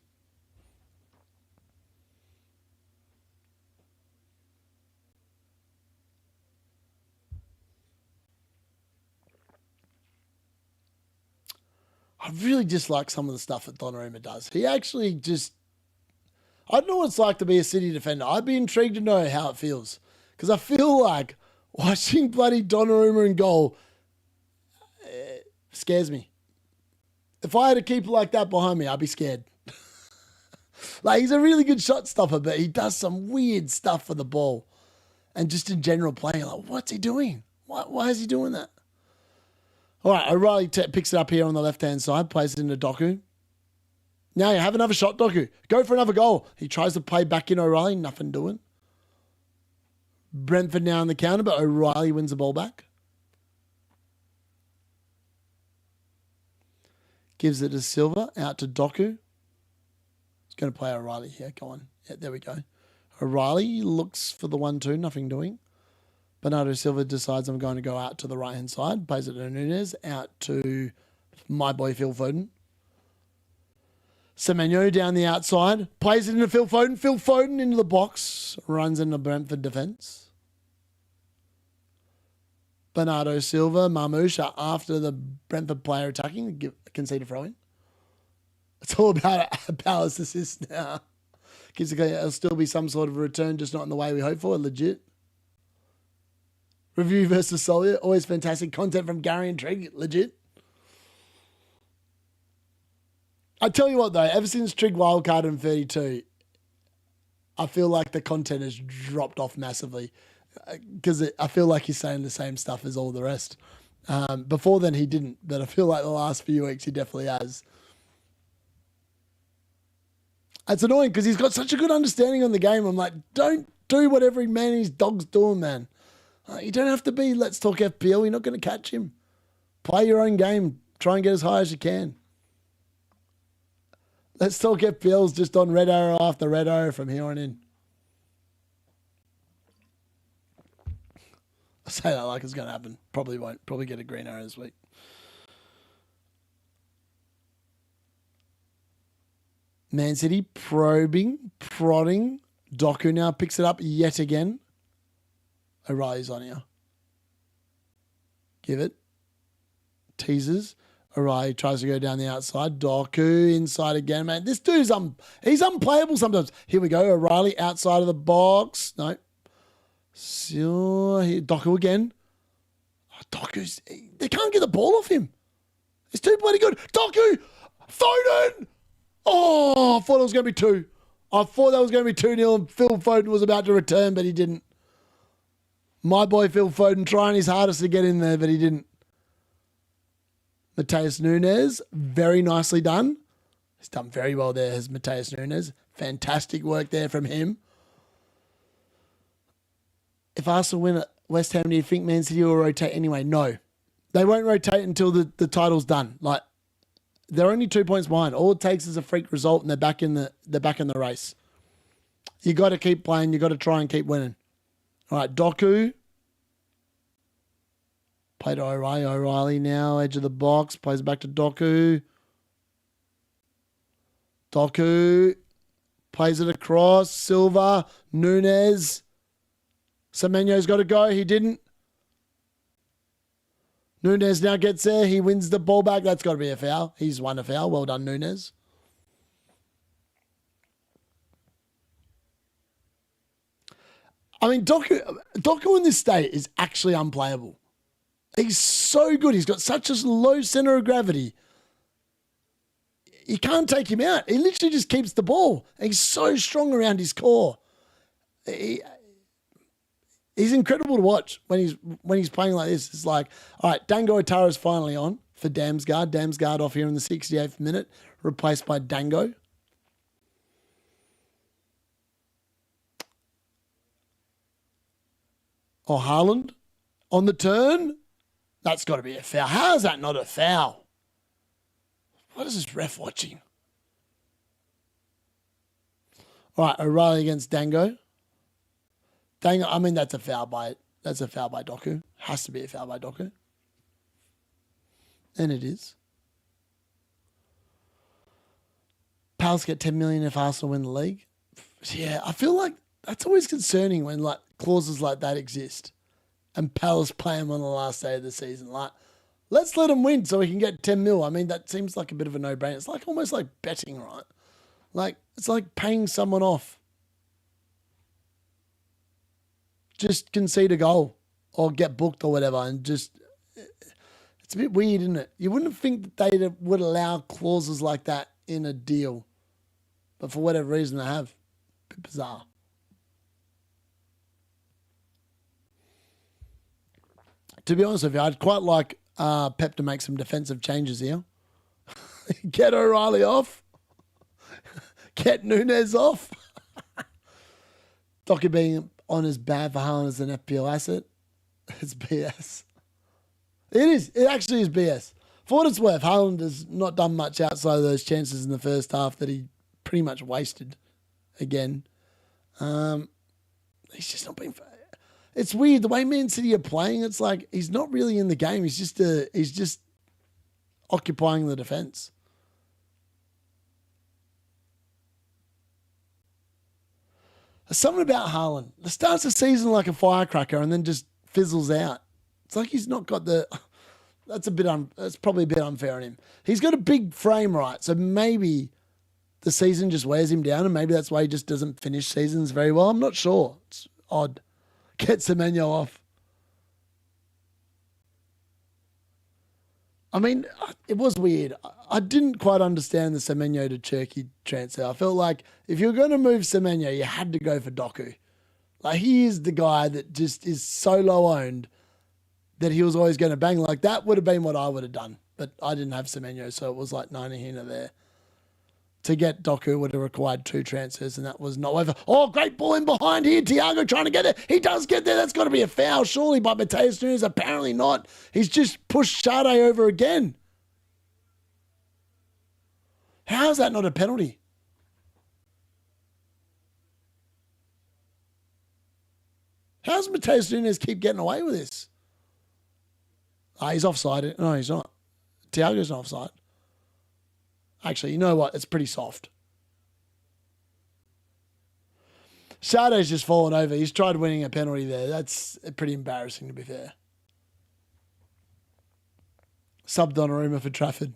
I really dislike some of the stuff that Donnarumma does. He actually just... I don't know what it's like to be a City defender. I'd be intrigued to know how it feels. Because I feel like watching bloody Donnarumma in goal scares me. If I had a keeper like that behind me, I'd be scared. Like, he's a really good shot stopper, but he does some weird stuff for the ball. And just in general playing, like, what's he doing? Why is he doing that? All right, O'Reilly picks it up here on the left-hand side, plays it into Doku. Now you have another shot, Doku. Go for another goal. He tries to play back in O'Reilly, nothing doing. Brentford now on the counter, but O'Reilly wins the ball back. Gives it to Silva, out to Doku. He's going to play O'Reilly here. Go on. Yeah, there we go. O'Reilly looks for the 1-2, nothing doing. Bernardo Silva decides I'm going to go out to the right-hand side. Plays it to Nunes, out to my boy Phil Foden. Semenyo down the outside. Plays it into Phil Foden. Phil Foden into the box. Runs into Brentford defence. Bernardo Silva, Marmouche after the Brentford player attacking. Concede a throw-in. It's all about a Palace assist now. It'll still be some sort of a return, just not in the way we hope for. Legit. Review versus Solia. Always fantastic content from Gary and Trig. Legit. I tell you what, though, ever since Trig wildcard in 32, I feel like the content has dropped off massively because I feel like he's saying the same stuff as all the rest. Before then, he didn't, but I feel like the last few weeks he definitely has. It's annoying because he's got such a good understanding on the game. I'm like, don't do what every man and his dog's doing, man. You don't have to be, let's talk FPL. You're not going to catch him. Play your own game. Try and get as high as you can. Let's talk FPL's just on red arrow after red arrow from here on in. I say that like it's going to happen. Probably won't. Probably get a green arrow this week. Man City probing, prodding. Doku now picks it up yet again. O'Reilly's on here. Give it. teasers. O'Reilly tries to go down the outside. Doku inside again, man. This dude's he's unplayable sometimes. Here we go. O'Reilly outside of the box. No. So, Doku again. Doku's... They can't get the ball off him. It's too bloody good. Doku! Foden! Oh, I thought it was going to be 2. I thought that was going to be 2-0 and Phil Foden was about to return, but he didn't. My boy Phil Foden trying his hardest to get in there, but he didn't. Mateus Nunes, very nicely done. He's done very well there, has Mateus Nunes. Fantastic work there from him. If Arsenal win at West Ham, do you think Man City will rotate anyway? No. They won't rotate until the title's done. Like, they're only 2 points behind. All it takes is a freak result and they're back in the race. You got to keep playing. You got to try and keep winning. All right, Doku. Play to O'Reilly. O'Reilly now, edge of the box. Plays back to Doku. Doku. Plays it across. Silva. Nunes. Semenyo's got to go. He didn't. Nunes now gets there. He wins the ball back. That's got to be a foul. He's won a foul. Well done, Nunes. I mean, Doku in this state is actually unplayable. He's so good. He's got such a low center of gravity. You can't take him out. He literally just keeps the ball. He's so strong around his core. He's incredible to watch when he's playing like this. It's like, all right, Dango Otara's finally on for Damsgaard. Damsgaard off here in the 68th minute, replaced by Dango. Oh, Haaland on the turn. That's got to be a foul. How is that not a foul? What is this ref watching? All right, O'Reilly against Dango. Dango, I mean, that's a foul by Doku. Has to be a foul by Doku. And it is. Palace get 10 million if Arsenal win the league. Yeah, I feel like that's always concerning when like clauses like that exist. And Palace play them on the last day of the season. Like, let's let them win so we can get 10 mil. I mean, that seems like a bit of a no-brainer. It's like almost like betting, right? Like, it's like paying someone off. Just concede a goal or get booked or whatever. And just, it's a bit weird, isn't it? You wouldn't think that they would allow clauses like that in a deal. But for whatever reason, they have. A bit bizarre. To be honest with you, I'd quite like Pep to make some defensive changes here. Get O'Reilly off. Get Nunes off. Doku being on is bad for Haaland as an FPL asset. It's BS. It is. It actually is BS. For what it's worth, Haaland has not done much outside of those chances in the first half that he pretty much wasted again. He's just not been... It's weird the way Man City are playing. It's like he's not really in the game. He's just occupying the defense. There's something about Haaland. It starts the season like a firecracker and then just fizzles out. It's like he's not got the. That's probably a bit unfair on him. He's got a big frame, right? So maybe the season just wears him down, and maybe that's why he just doesn't finish seasons very well. I'm not sure. It's odd. Get Semenyo off. I mean, it was weird. I didn't quite understand the Semenyo to Turkey transfer. I felt like if you were going to move Semenyo, you had to go for Doku. Like, he is the guy that just is so low owned that he was always going to bang. Like, that would have been what I would have done. But I didn't have Semenyo, so it was like 90 here there. To get Doku would have required 2 transfers, and that was not over. Oh, great ball in behind here. Thiago trying to get it. He does get there. That's got to be a foul, surely, by Mateus Nunes. Apparently not. He's just pushed Sade over again. How is that not a penalty? How does Mateus Nunes keep getting away with this? He's offside. No, he's not. Thiago's not offside. Actually, you know what? It's pretty soft. Sade's just fallen over. He's tried winning a penalty there. That's pretty embarrassing, to be fair. Sub Donnarumma for Trafford.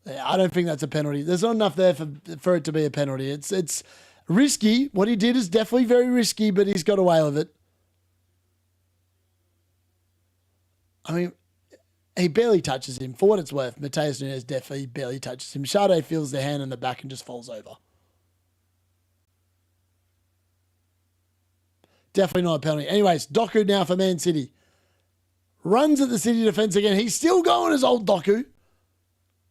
Yeah, I don't think that's a penalty. There's not enough there for it to be a penalty. It's risky. What he did is definitely very risky, but he's got away with it. I mean, he barely touches him. For what it's worth, Matheus Nunes definitely barely touches him. Sade feels the hand in the back and just falls over. Definitely not a penalty. Anyways, Doku now for Man City. Runs at the City defence again. He's still going as old Doku.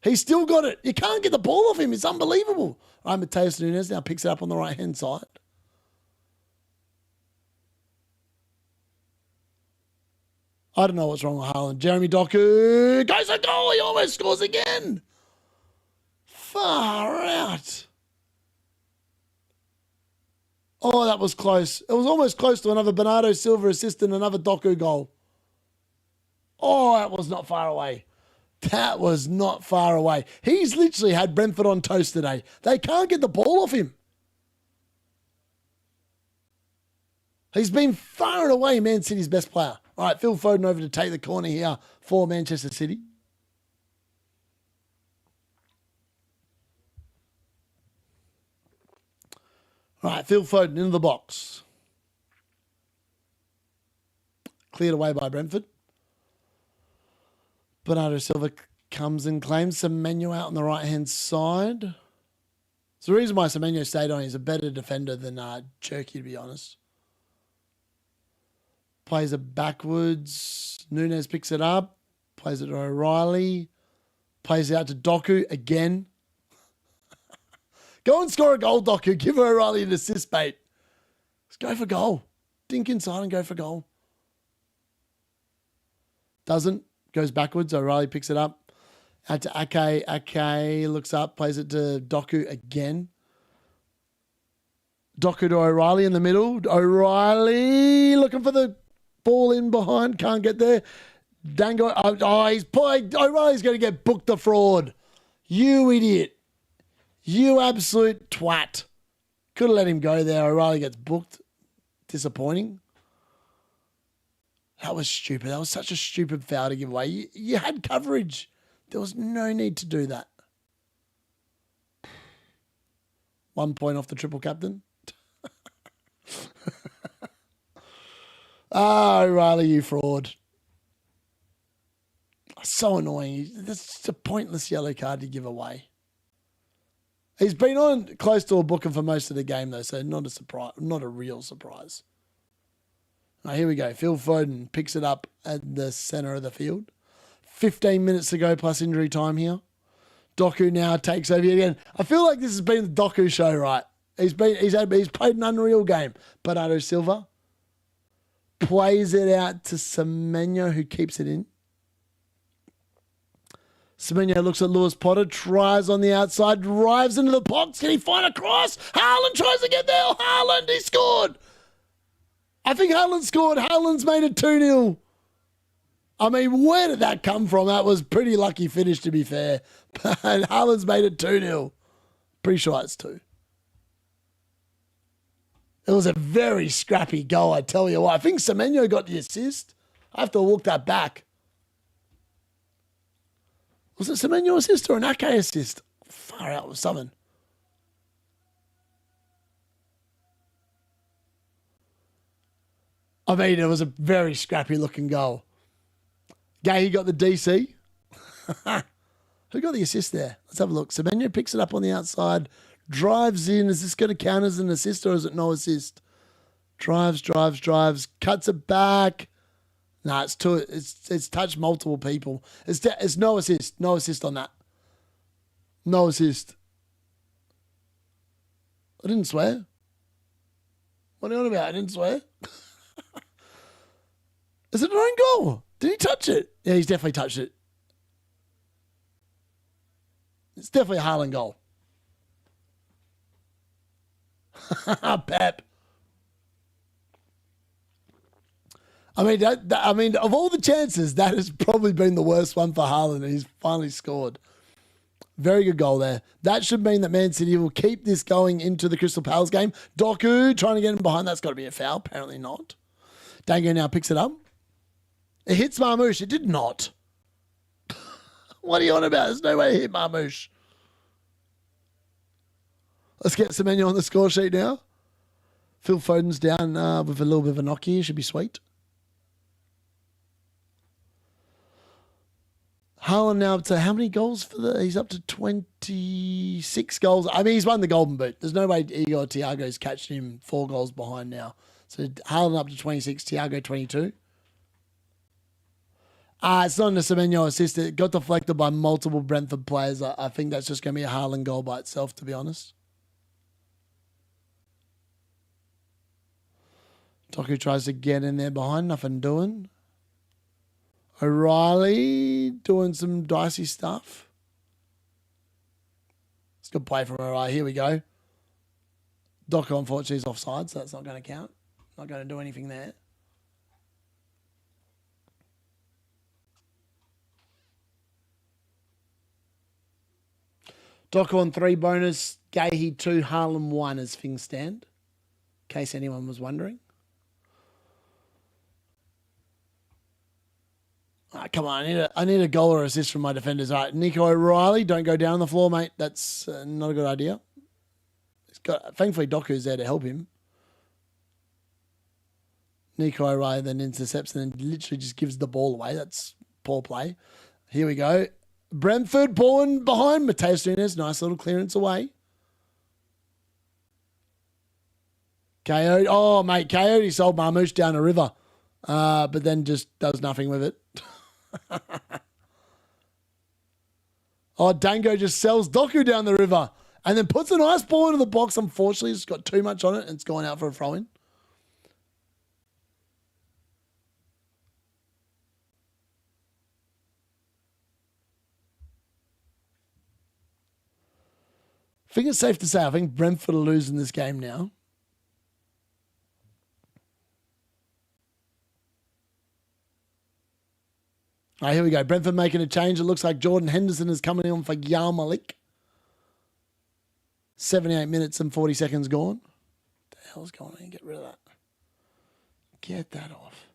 He's still got it. You can't get the ball off him. It's unbelievable. All right, Matheus Nunes now picks it up on the right-hand side. I don't know what's wrong with Haaland. Jeremy Doku goes a goal. He almost scores again. Far out. Oh, that was close. It was almost close to another Bernardo Silva assist and another Doku goal. Oh, that was not far away. That was not far away. He's literally had Brentford on toast today. They can't get the ball off him. He's been far and away Man City's best player. All right, Phil Foden over to take the corner here for Manchester City. All right, Phil Foden into the box. Cleared away by Brentford. Bernardo Silva comes and claims Semenyo out on the right-hand side. So the reason why Semenyo stayed on, he's a better defender than Cherky, to be honest. Plays it backwards. Nunes picks it up. Plays it to O'Reilly. Plays it out to Doku again. Go and score a goal, Doku. Give O'Reilly an assist, mate. Let's go for goal. Dink inside and go for goal. Doesn't. Goes backwards. O'Reilly picks it up. Out to Ake. Ake looks up. Plays it to Doku again. Doku to O'Reilly in the middle. O'Reilly looking for the ball in behind. Can't get there. Dango. Oh, he's played. O'Reilly's going to get booked the fraud. You idiot. You absolute twat. Could have let him go there. O'Reilly gets booked. Disappointing. That was stupid. That was such a stupid foul to give away. You had coverage. There was no need to do that. 1 point off the triple captain. O'Reilly, you fraud. So annoying. That's just a pointless yellow card to give away. He's been on close to a booking for most of the game, though, so not a surprise, not a real surprise. Right, here we go. Phil Foden picks it up at the centre of the field. 15 minutes to go plus injury time here. Doku now takes over again. I feel like this has been the Doku show, right? He's played an unreal game. Bernardo Silva plays it out to Semenyo, who keeps it in. Semenyo looks at Lewis Potter, tries on the outside, drives into the box. Can he find a cross? Haaland tries to get there. Haaland, he scored. I think Haaland scored. Haaland's made it 2-0. I mean, where did that come from? That was pretty lucky finish, to be fair. But Haaland's made it 2-0. Pretty sure it's 2. It was a very scrappy goal, I tell you what. I think Semenyo got the assist. I have to look that back. Was it Semenyo assist or an Ake assist? Far out with something. I mean, it was a very scrappy looking goal. Gay got the DC. Who got the assist there? Let's have a look. Semenyo picks it up on the outside, drives in. Is this going to count as an assist or is it no assist? Drives, cuts it back. No, it's two. It's touched multiple people. It's no assist. No assist on that. No assist. I didn't swear. What are you on about? I didn't swear. Is it an own goal? Did he touch it? Yeah, he's definitely touched it. It's definitely a Haaland goal. Pep. I mean, of all the chances, that has probably been the worst one for Haaland, and he's finally scored. Very good goal there. That should mean that Man City will keep this going into the Crystal Palace game. Doku trying to get him behind. That's got to be a foul. Apparently not. Dango now picks it up. It hits Marmouche. It did not. What are you on about? There's no way it hit Marmouche. Let's get Semenyo on the score sheet now. Phil Foden's down with a little bit of a knock here. Should be sweet. Haaland now up to how many goals for the? He's up to 26 goals. I mean, he's won the Golden Boot. There's no way Igor Thiago's catching him 4 goals behind now. So Haaland up to 26, Thiago 22. It's not a Semenyo assist. It got deflected by multiple Brentford players. I think that's just going to be a Haaland goal by itself, to be honest. Doku tries to get in there behind. Nothing doing. O'Reilly doing some dicey stuff. It's a good play from O'Reilly. Here we go. Doku, unfortunately, is offside, so that's not going to count. Not going to do anything there. Doku on 3 bonus. Gahey 2, Haaland 1 as things stand. In case anyone was wondering. Come on, I need a goal or assist from my defenders. All right, Nico O'Reilly, don't go down on the floor, mate. That's not a good idea. Thankfully, Doku's there to help him. Nico O'Reilly then intercepts and then literally just gives the ball away. That's poor play. Here we go. Brentford pulling behind. Mateus Nunes, nice little clearance away. Coyote, oh, mate, Coyote sold Marmouche down a river, but then just does nothing with it. Oh, Dango just sells Doku down the river and then puts a nice ball into the box. Unfortunately, it's got too much on it and it's gone out for a throw-in. I think it's safe to say I think Brentford are losing this game now. All right, here we go. Brentford making a change. It looks like Jordan Henderson is coming in for Yal Malik. 78 minutes and 40 seconds gone. What the hell's going on? Get rid of that. Get that off.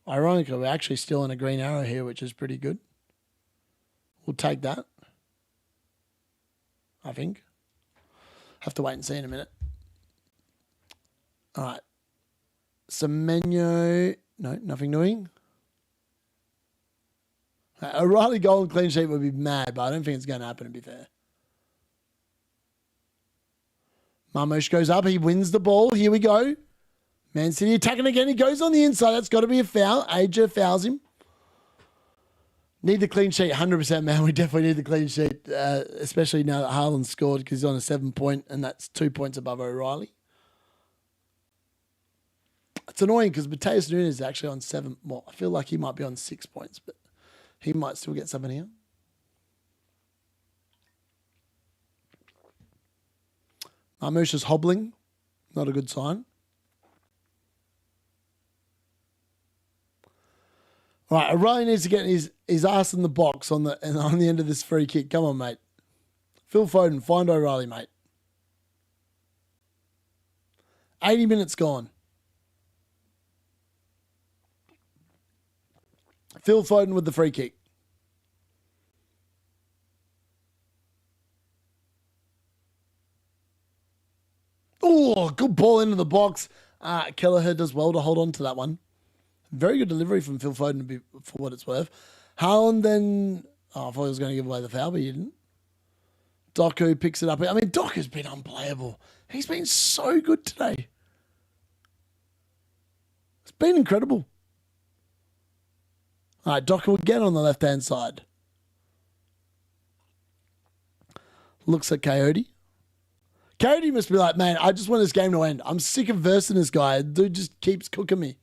Ironically, we're actually still in a green arrow here, which is pretty good. We'll take that. I think. Have to wait and see in a minute. All right. Semenyo. No, nothing doing. O'Reilly goal and clean sheet would be mad, but I don't think it's going to happen, to be fair. Marmouche goes up. He wins the ball. Here we go. Man City attacking again. He goes on the inside. That's got to be a foul. Aja fouls him. Need the clean sheet, 100%, man. We definitely need the clean sheet, especially now that Haaland scored because he's on a 7-point, and that's 2 points above O'Reilly. It's annoying because Mateus Nunes is actually on 7. Well, I feel like he might be on 6 points, but he might still get something here. Marmouche is hobbling. Not a good sign. All right, O'Reilly needs to get his ass in the box on the end of this free kick. Come on, mate. Phil Foden, find O'Reilly, mate. 80 minutes gone. Phil Foden with the free kick. Oh, good ball into the box. Kelleher does well to hold on to that one. Very good delivery from Phil Foden for what it's worth. Haaland then... Oh, I thought he was going to give away the foul, but he didn't. Doku picks it up. I mean, Doku's been unplayable. He's been so good today. It's been incredible. All right, Doku again on the left-hand side. Looks at Coyote. Coyote must be like, man, I just want this game to end. I'm sick of versing this guy. Dude just keeps cooking me.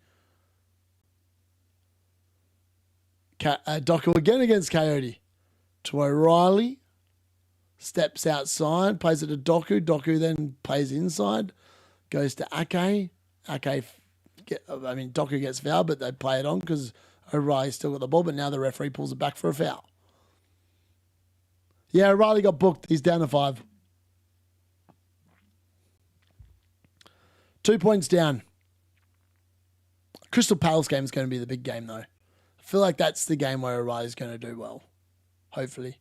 Doku again against Coyote. To O'Reilly. Steps outside. Plays it to Doku. Doku then plays inside. Goes to Ake. Doku gets fouled, but they play it on because O'Reilly's still got the ball, but now the referee pulls it back for a foul. Yeah, O'Reilly got booked. He's down to 5. 2 points down. Crystal Palace game is going to be the big game, though. I feel like that's the game where O'Reilly's going to do well. Hopefully.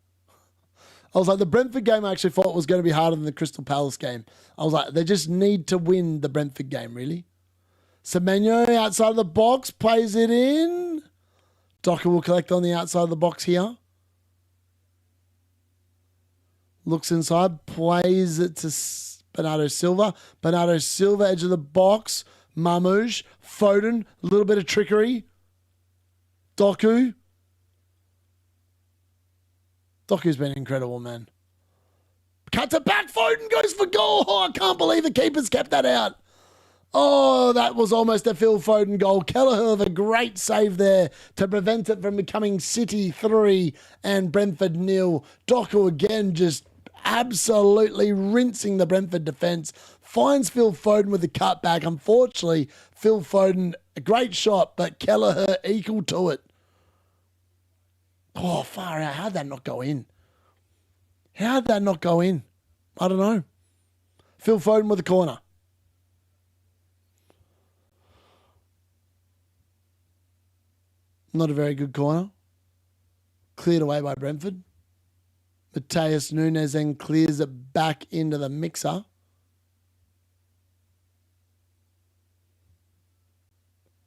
I was like, the Brentford game I actually thought was going to be harder than the Crystal Palace game. I was like, they just need to win the Brentford game, really. Semenyo outside of the box, plays it in. Doku will collect on the outside of the box here. Looks inside, plays it to Bernardo Silva. Bernardo Silva, edge of the box. Marmouche, Foden, a little bit of trickery. Doku. Doku's been incredible, man. Cuts it back, Foden goes for goal. Oh, I can't believe the keeper's kept that out. Oh, that was almost a Phil Foden goal. Kelleher with a great save there to prevent it from becoming City 3 and Brentford 0. Doku again just absolutely rinsing the Brentford defence. Finds Phil Foden with the cutback. Unfortunately, Phil Foden, a great shot, but Kelleher equal to it. Oh, far out. How'd that not go in? How'd that not go in? I don't know. Phil Foden with the corner. Not a very good corner. Cleared away by Brentford. Mateus Nunes then clears it back into the mixer.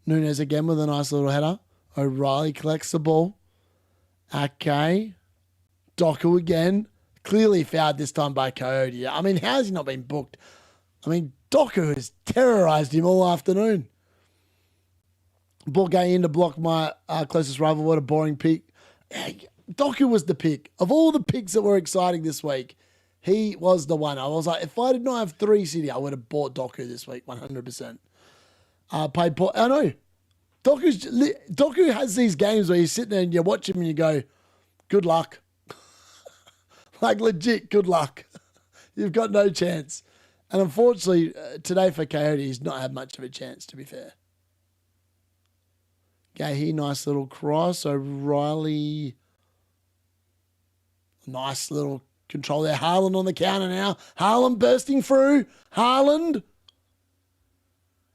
Nunes again with a nice little header. O'Reilly collects the ball. Okay. Doku again. Clearly fouled this time by Coyote. I mean, how has he not been booked? I mean, Doku has terrorised him all afternoon. Ball going in to block my closest rival. What a boring pick. Doku was the pick. Of all the picks that were exciting this week, he was the one. I was like, if I did not have 3 City, I would have bought Doku this week, 100%. Paid Paul. I know. Doku has these games where you sit there and you watch him and you go, good luck. Like legit, good luck. You've got no chance. And unfortunately, today for Coyote, he's not had much of a chance, to be fair. Gahey, nice little cross. O'Reilly, nice little control there. Haaland on the counter now. Haaland bursting through. Haaland.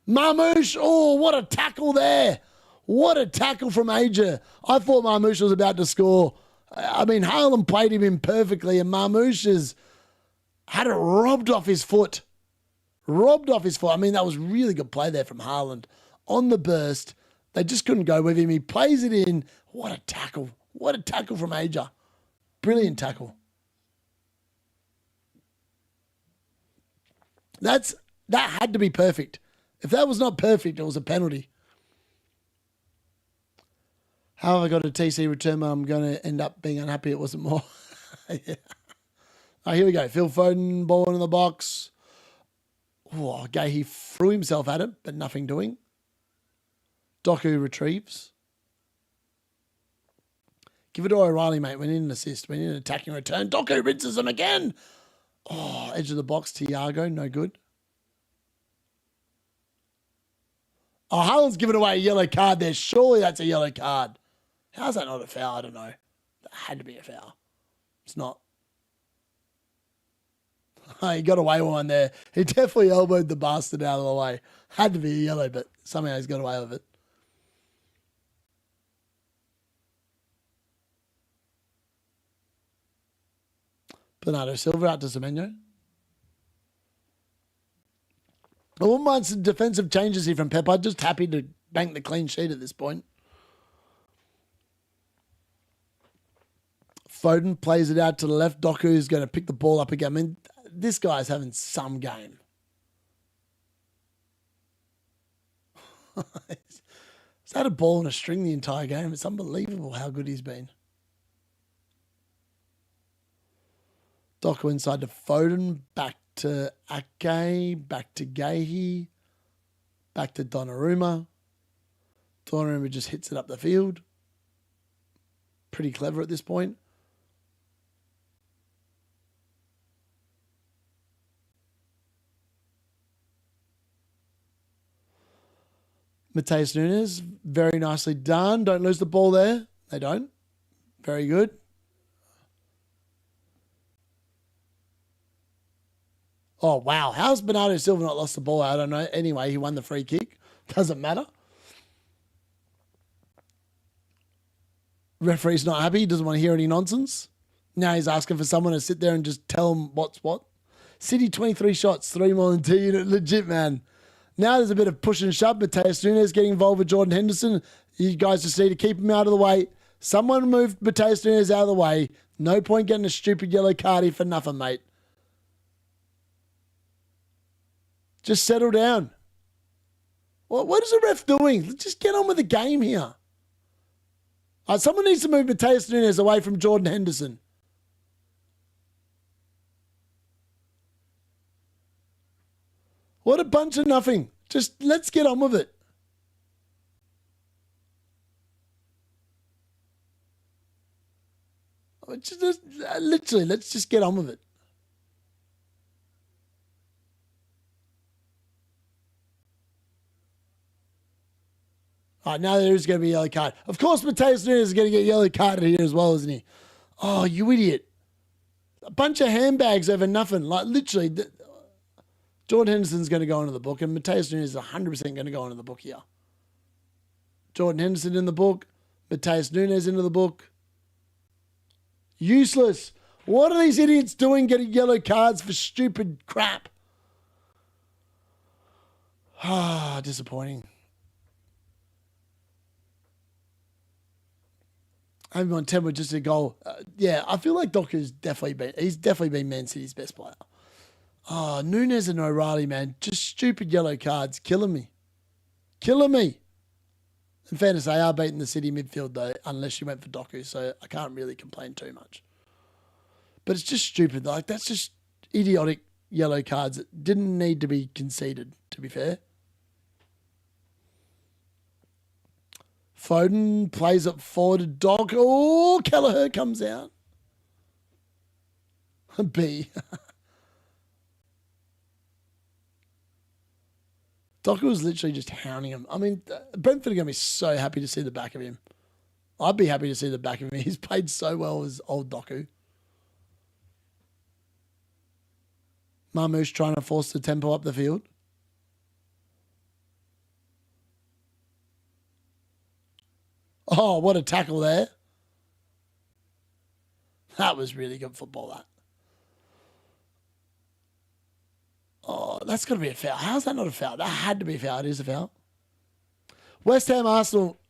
Marmouche. Oh, what a tackle there. What a tackle from Aja. I thought Marmouche was about to score. I mean, Haaland played him in perfectly, and Marmouche has had it robbed off his foot. Robbed off his foot. I mean, that was really good play there from Haaland. On the burst. They just couldn't go with him. He plays it in. What a tackle. What a tackle from Aja. Brilliant tackle. That had to be perfect. If that was not perfect, it was a penalty. How have I got a TC return? I'm going to end up being unhappy it wasn't more. Yeah. Oh, here we go. Phil Foden, ball in the box. Oh, okay, he threw himself at it, but nothing doing. Doku retrieves. Give it to O'Reilly, mate. We need an assist. We need an attacking return. Doku rinses him again. Oh, edge of the box. Thiago, no good. Oh, Haaland's given away a yellow card there. Surely that's a yellow card. How's that not a foul? I don't know. That had to be a foul. It's not. Oh, he got away with one there. He definitely elbowed the bastard out of the way. Had to be a yellow, but somehow he's got away with it. Bernardo Silva out to Semenyo. I wouldn't mind some defensive changes here from Pep. I'm just happy to bank the clean sheet at this point. Foden plays it out to the left. Doku is going to pick the ball up again. I mean, this guy's having some game. He's had a ball and a string the entire game. It's unbelievable how good he's been. Doku inside to Foden, back to Ake, back to Gahey, back to Donnarumma. Donnarumma just hits it up the field. Pretty clever at this point. Mateus Nunes, very nicely done. Don't lose the ball there. They don't. Very good. Oh, wow. How's Bernardo Silva not lost the ball? I don't know. Anyway, he won the free kick. Doesn't matter. Referee's not happy. He doesn't want to hear any nonsense. Now he's asking for someone to sit there and just tell him what's what. City 23 shots, 3 more than D-Unit. Legit, man. Now there's a bit of push and shove. Mateus Nunes getting involved with Jordan Henderson. You guys just need to keep him out of the way. Someone moved Mateus Nunes out of the way. No point getting a stupid yellow card here for nothing, mate. Just settle down. What is the ref doing? Just get on with the game here. Someone needs to move Mateus Nunes away from Jordan Henderson. What a bunch of nothing. Just let's get on with it. Literally, let's just get on with it. All right, now there is going to be a yellow card. Of course, Mateus Nunes is going to get yellow carded here as well, isn't he? Oh, you idiot. A bunch of handbags over nothing. Like, literally, Jordan Henderson's going to go into the book, and Mateus Nunes is 100% going to go into the book here. Jordan Henderson in the book. Mateus Nunes into the book. Useless. What are these idiots doing getting yellow cards for stupid crap? Ah, disappointing. I'm on 10 with just a goal. Yeah, I feel like Doku's he's definitely been Man City's best player. Oh, Nunes and O'Reilly, man. Just stupid yellow cards. Killing me. Killing me. In fairness, they are beating the City midfield, though, unless you went for Doku, so I can't really complain too much. But it's just stupid. Like, that's just idiotic yellow cards that didn't need to be conceded, to be fair. Foden plays it forward to Doku. Oh, Kelleher comes out. B. Doku was literally just hounding him. I mean, Brentford are going to be so happy to see the back of him. I'd be happy to see the back of him. He's played so well as old Doku. Marmoush trying to force the tempo up the field. Oh, what a tackle there. That was really good football, that. Oh, that's got to be a foul. How's that not a foul? That had to be a foul. It is a foul. West Ham, Arsenal.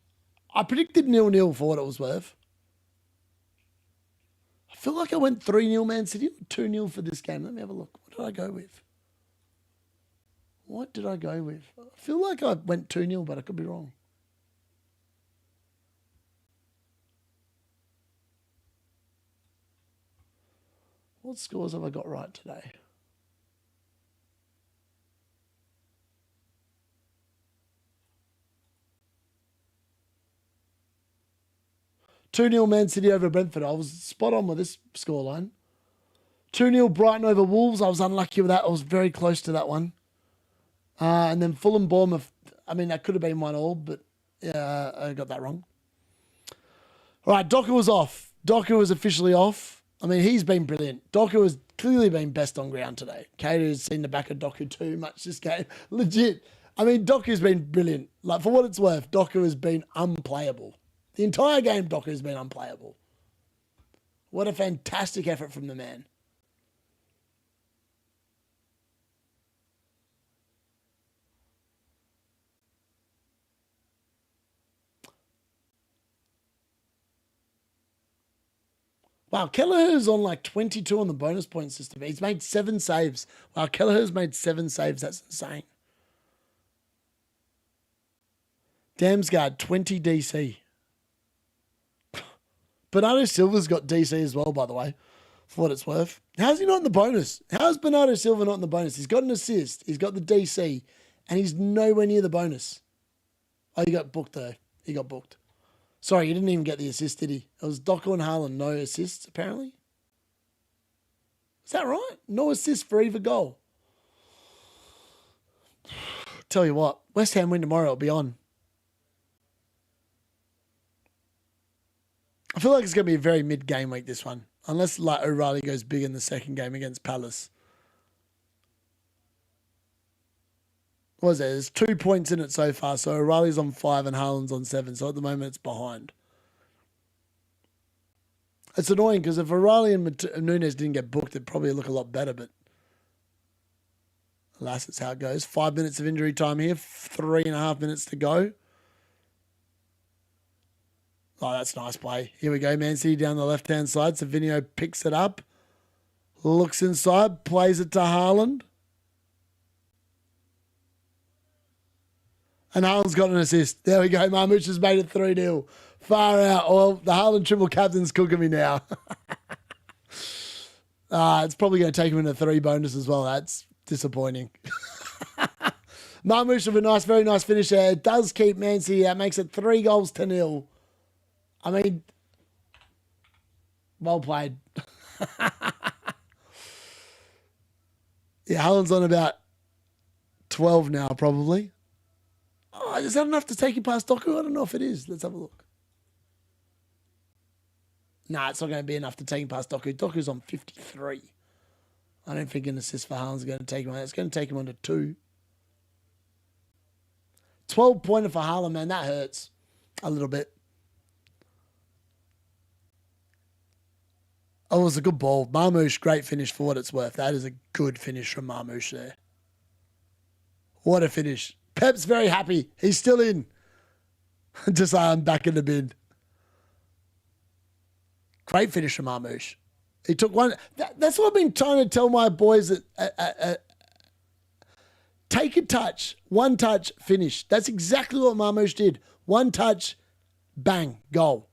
I predicted 0-0 for what it was worth. I feel like I went 3-0 Man City or 2-0 for this game. Let me have a look. What did I go with? What did I go with? I feel like I went 2-0, but I could be wrong. What scores have I got right today? Two 2-0 Man City over Brentford. I was spot on with this scoreline. 2-0 Brighton over Wolves. I was unlucky with that. I was very close to that one. And then Fulham Bournemouth. I mean, that could have been 1-1, but yeah, I got that wrong. All right, Doku was off. Doku was officially off. I mean, he's been brilliant. Doku has clearly been best on ground today. Kato has seen the back of Doku too much this game. Legit. I mean, Doku's been brilliant. Like, for what it's worth, Doku has been unplayable. The entire game, Doku has been unplayable. What a fantastic effort from the man. Wow, Kelleher's on like 22 on the bonus point system. He's made 7 saves. Wow, Kelleher's made 7 saves. That's insane. Damsgaard, 20 DC. Bernardo Silva's got DC as well, by the way, for what it's worth. How's he not in the bonus? How's Bernardo Silva not in the bonus? He's got an assist, he's got the DC, and he's nowhere near the bonus. Oh, he got booked though. He got booked. Sorry, he didn't even get the assist, did he? It was Doku and Haaland, no assists, apparently. Is that right? No assists for either goal. Tell you what, West Ham win tomorrow, it'll be on. I feel like it's going to be a very mid-game week, this one. Unless like O'Reilly goes big in the second game against Palace. What is it? There's 2 points in it so far. So O'Reilly's on 5 and Haaland's on 7. So at the moment it's behind. It's annoying because if O'Reilly and Nunes didn't get booked, it'd probably look a lot better, but alas, it's how it goes. 5 minutes of injury time here, 3.5 minutes to go. Oh, that's nice play. Here we go, Man City down the left-hand side. Savinho picks it up, looks inside, plays it to Haaland. And Haaland's got an assist. There we go. Marmoush has made it 3-0. Far out. Well, the Haaland triple captain's cooking me now. It's probably going to take him into 3 bonus as well. That's disappointing. Marmoush with a nice, very nice finish there. It does keep Man City out. Makes it 3 goals to 0. I mean, well played. Yeah, Haaland's on about 12 now, probably. Oh, is that enough to take you past Doku? I don't know if it is. Let's have a look. Nah, it's not going to be enough to take him past Doku. Doku's on 53. I don't think an assist for Haaland's going to take him on. It's going to take him on to 2. 12-pointer for Haaland, man. That hurts a little bit. Oh, it was a good ball. Marmoush, great finish for what it's worth. That is a good finish from Marmoush there. What a finish. Pep's very happy. He's still in. Just I'm back in the bin. Great finish from Marmoush. He took one. That's what I've been trying to tell my boys. That take a touch, one touch, finish. That's exactly what Marmoush did. One touch, bang, goal.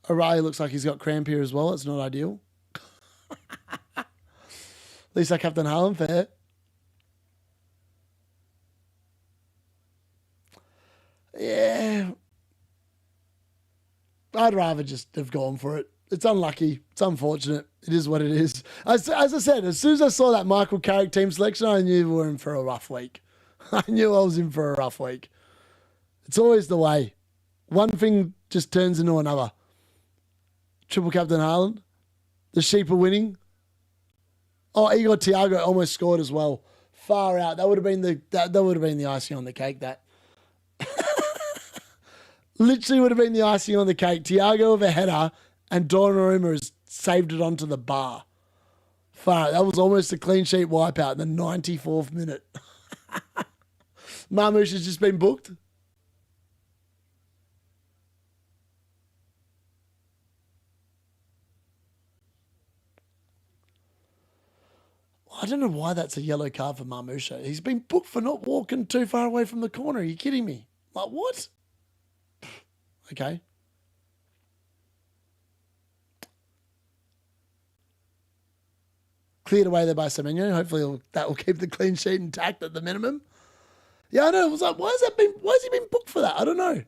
O'Reilly looks like he's got cramp here as well. It's not ideal. At least I captain Haaland, fair. Yeah. I'd rather just have gone for it. It's unlucky. It's unfortunate. It is what it is. As I said, as soon as I saw that Michael Carrick team selection, I knew we were in for a rough week. I knew I was in for a rough week. It's always the way. One thing just turns into another. Triple captain Haaland. The sheep are winning. Oh, Igor Thiago almost scored as well. Far out. That would have been the icing on the cake. That literally would have been the icing on the cake. Thiago with a header and Donnarumma has saved it onto the bar. Far out. That was almost a clean sheet wipeout in the 94th minute. Marmoush has just been booked. I don't know why that's a yellow card for Marmoush. He's been booked for not walking too far away from the corner. Are you kidding me? Like, what? Okay. Cleared away there by Semenyo. Hopefully that will keep the clean sheet intact at the minimum. Yeah, I know. It was like, why has he been booked for that? I don't know.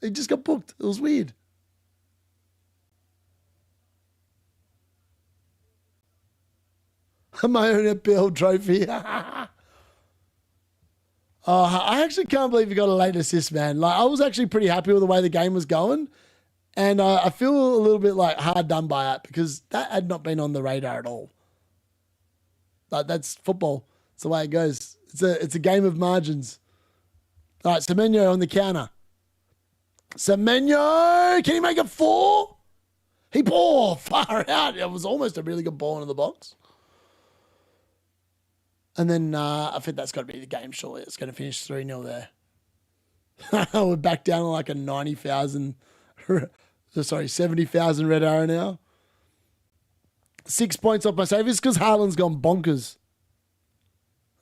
He just got booked. It was weird. My own FPL trophy. Oh, I actually can't believe you got a late assist, man. Like, I was actually pretty happy with the way the game was going. And I feel a little bit like hard done by that because that had not been on the radar at all. Like, that's football. It's the way it goes. It's a game of margins. All right, Semenyo on the counter. Semenyo! Can he make it 4? He far out. It was almost a really good ball into the box. And then I think that's got to be the game, surely. It's going to finish 3-0 there. We're back down to like a 70,000 red arrow now. 6 points off my save. It's because Haaland's gone bonkers.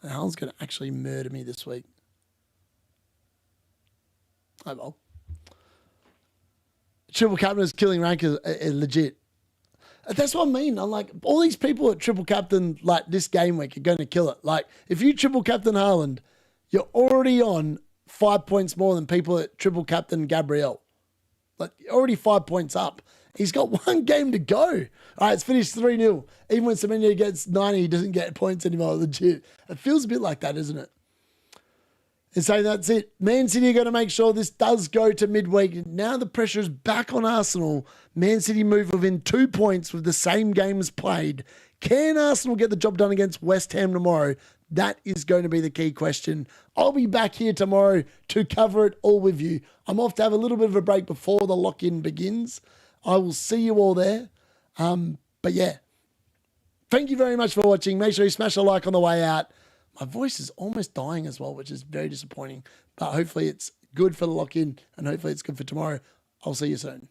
And Haaland's going to actually murder me this week. Oh, well. Triple captain is killing rank is legit. That's what I mean. I'm like, all these people at triple captain like this game week are going to kill it. Like, if you triple captain Haaland, you're already on 5 points more than people at triple captain Gabriel. Like, you're already 5 points up. He's got one game to go. All right, it's finished 3-0. Even when Semenyo gets 90, he doesn't get points anymore. Legit. It feels a bit like that, isn't it? And so that's it. Man City are going to make sure this does go to midweek. Now the pressure is back on Arsenal. Man City move within 2 points with the same games played. Can Arsenal get the job done against West Ham tomorrow? That is going to be the key question. I'll be back here tomorrow to cover it all with you. I'm off to have a little bit of a break before the lock-in begins. I will see you all there. But yeah, thank you very much for watching. Make sure you smash a like on the way out. My voice is almost dying as well, which is very disappointing. But hopefully it's good for the lock-in and hopefully it's good for tomorrow. I'll see you soon.